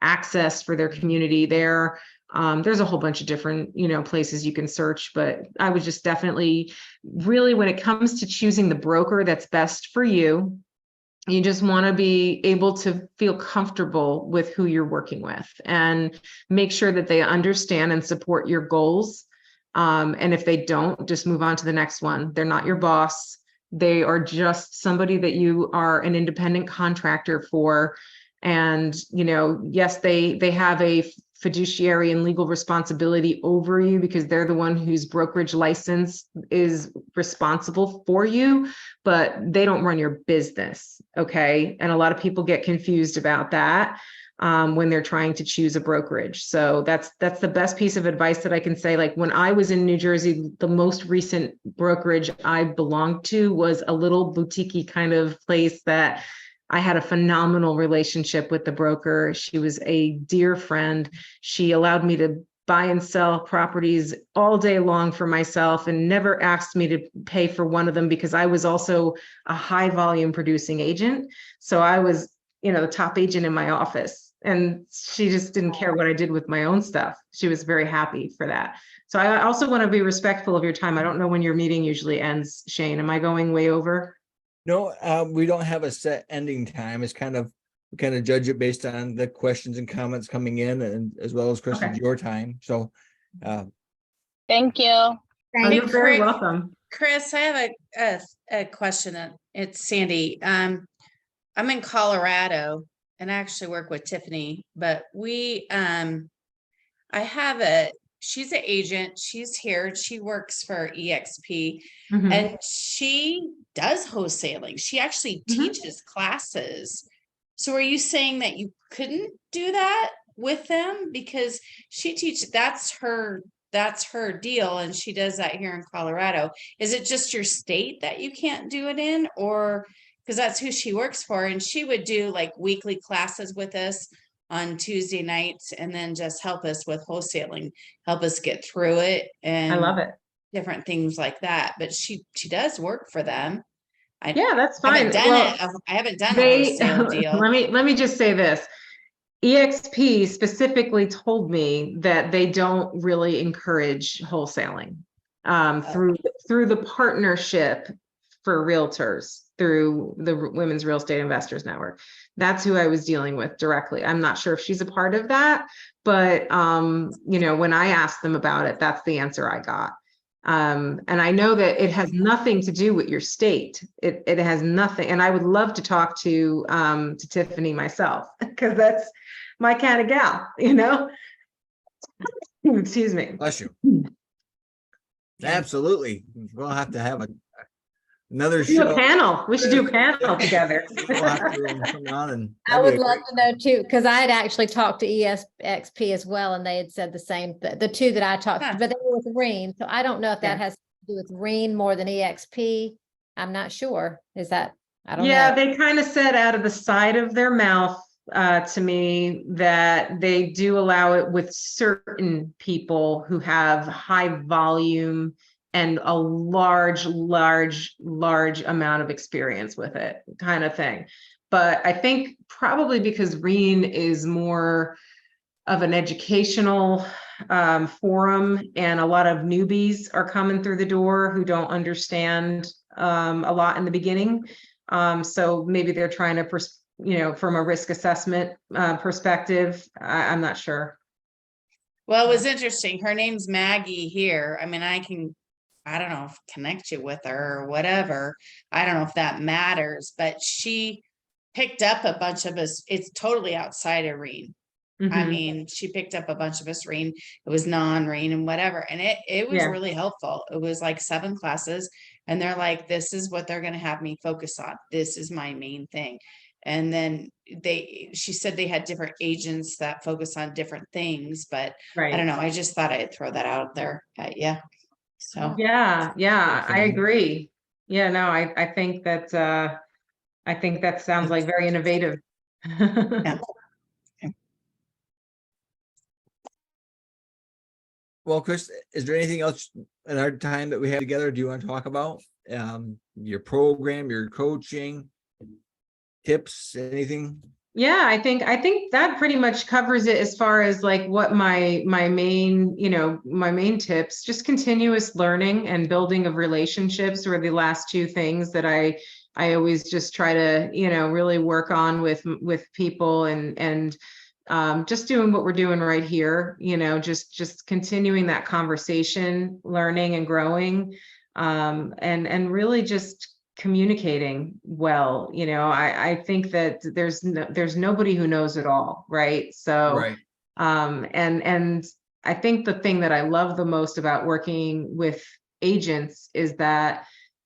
access for their community there. There's a whole bunch of different, you know, places you can search, but I would just definitely really, when it comes to choosing the broker that's best for you, you just want to be able to feel comfortable with who you're working with and make sure that they understand and support your goals. And if they don't, just move on to the next one. They're not your boss. They are just somebody that you are an independent contractor for. And, you know, yes, they have a fiduciary and legal responsibility over you because they're the one whose brokerage license is responsible for you, but they don't run your business. Okay. And a lot of people get confused about that when they're trying to choose a brokerage. So that's the best piece of advice that I can say. Like when I was in New Jersey, the most recent brokerage I belonged to was a little boutique-y kind of place that I had a phenomenal relationship with the broker. She was a dear friend. She allowed me to buy and sell properties all day long for myself and never asked me to pay for one of them because I was also a high volume producing agent. So I was, you know, the top agent in my office, and she just didn't care what I did with my own stuff. She was very happy for that. So I also want to be respectful of your time. I don't know when your meeting usually ends, Shane. Am I going way over? No, we don't have a set ending time. It's we kind of judge it based on the questions and comments coming in, and as well as Kris, Okay. your time. So, Thank you. Oh, you're Hey, very Kris. welcome. Kris, I have a question. It's Sandy. I'm in Colorado and I actually work with Tiffany, but she's an agent. She's here. She works for EXP Mhm. and she does wholesaling. She actually teaches classes. So are you saying that you couldn't do that with them? Because that's her deal, and she does that here in Colorado. Is it just your state that you can't do it in? Or because that's who she works for, and she would do like weekly classes with us on Tuesday nights and then just help us with wholesaling, help us get through it and I love it. different things like that. But she does work for them. Yeah, that's I haven't fine. done Well, it. I haven't done a they wholesale deal. let me just say this. EXP specifically told me that they don't really encourage wholesaling through the partnership for realtors through the Women's Real Estate Investors Network. That's who I was dealing with directly. I'm not sure if she's a part of that, but you know, when I asked them about it, that's the answer I got. And I know that it has nothing to do with your state. It has nothing. And I would love to talk to Tiffany myself, because that's my kind of gal, you know? Excuse me. bless you. Absolutely. We'll have to have another Do a show. panel. We should do a panel together. We'll have to come on and I that'd be would a love great- to know too, because I had actually talked to ESXP as well, and they had said the same, the two that I talked Huh. to, but they were with Reen. So I don't know if that Yeah. has to do with Reen more than EXP. I'm not sure. Is that, I don't Yeah, know. they kind of said out of the side of their mouth to me that they do allow it with certain people who have high volume and a large amount of experience with it, kind of thing. But I think probably because Reen is more of an educational forum, and a lot of newbies are coming through the door who don't understand a lot in the beginning. So maybe they're trying to, from a risk assessment perspective, I'm not sure. Well, it was interesting. Her name's Maggie here. I mean, I don't know if connect you with her or whatever. I don't know if that matters, but she picked up a bunch of us. It's totally outside of Reen. I Mhm. mean, she picked up a bunch of us Reen. It was non-Reen and whatever. And it was Yeah. really helpful. It was like 7 classes. And they're like, this is what they're gonna have me focus on. This is my main thing. And then she said they had different agents that focus on different things, but I don't Right. know. I just thought I'd throw that out there. Yeah. So Yeah, I agree. Yeah, no, I think that sounds like very innovative. Yeah. Well, Chris, is there anything else in our time that we have together? Do you want to talk about your program, your coaching, tips, anything? Yeah, I think that pretty much covers it as far as like what my main, my main tips. Just continuous learning and building of relationships were the last two things that I always just try to, really work on with people, and just doing what we're doing right here, just continuing that conversation, learning and growing, and really just communicating well. I think that there's nobody who knows it all, right? So Right. and I think the thing that I love the most about working with agents is that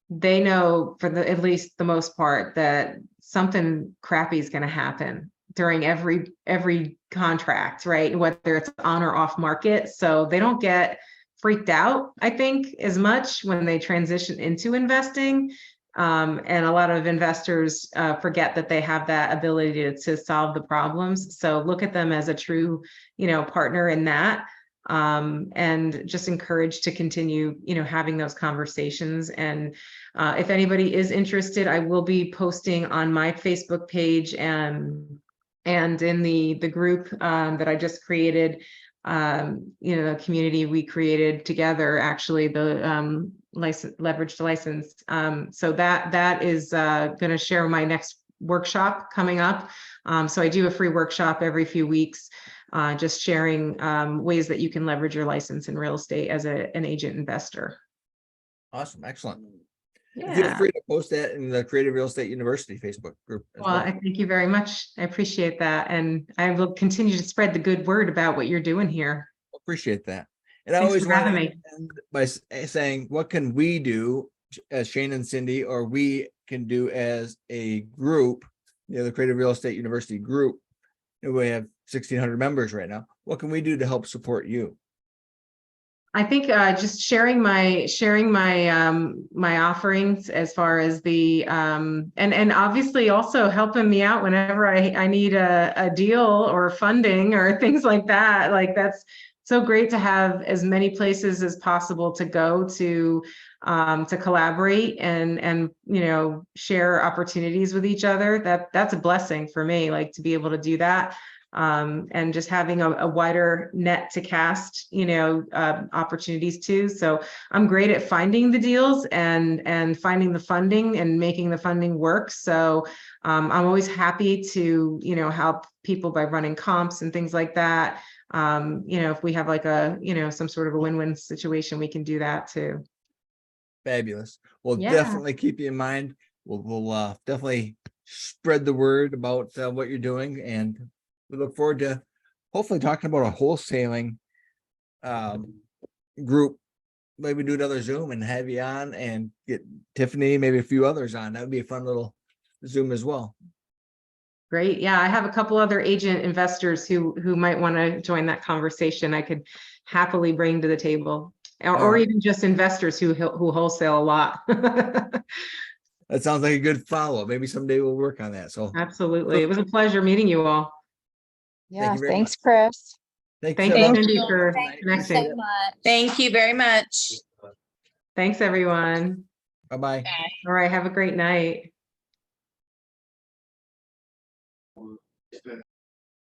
they know, for the at least the most part, that something crappy is going to happen during every contract, right? Whether it's on or off market. So they don't get freaked out, I think, as much when they transition into investing. And a lot of investors forget that they have that ability to solve the problems. So look at them as a true, partner in that. And just encouraged to continue, having those conversations. And if anybody is interested, I will be posting on my Facebook page and in the group that I just created, the community we created together, actually, the leveraged license. So that is going to share my next workshop coming up. So I do a free workshop every few weeks, just sharing ways that you can leverage your license in real estate as an agent investor. Awesome. Excellent. Feel Yeah. free to post that in the Creative Real Estate University Facebook group as Well, well. I thank you very much. I appreciate that. And I will continue to spread the good word about what you're doing here. Appreciate that. And I Thanks always for having want me. to end by saying, what can we do as Shane and Cindy, or we can do as a group, the Creative Real Estate University group? We have 1,600 members right now. What can we do to help support you? I think just sharing my my offerings as far as the and obviously also helping me out whenever I need a deal or funding or things like that. Like, that's so great to have as many places as possible to go to collaborate and share opportunities with each other. That's a blessing for me, like, to be able to do that. And just having a wider net to cast, opportunities too. So I'm great at finding the deals and finding the funding and making the funding work. So I'm always happy to, help people by running comps and things like that. If we have like some sort of a win-win situation, we can do that too. Fabulous. We'll Yeah. definitely keep you in mind. We'll definitely spread the word about what you're doing, and we look forward to hopefully talking about a wholesaling group maybe do another Zoom and have you on and get Tiffany, maybe a few others on. That would be a fun little Zoom as well. Great. Yeah, I have a couple other agent investors who might want to join that conversation. I could happily bring to the table, or right. even just investors who wholesale a lot. That sounds like a good follow. Maybe someday we'll work on that. So Absolutely. It was a pleasure meeting you all. Yeah, very thanks, Chris. thank Thank you. you, Thank Cindy, you. for Thank you connecting. so much. Thank you very much. Thanks, everyone. Bye-bye. All right. Have a great night.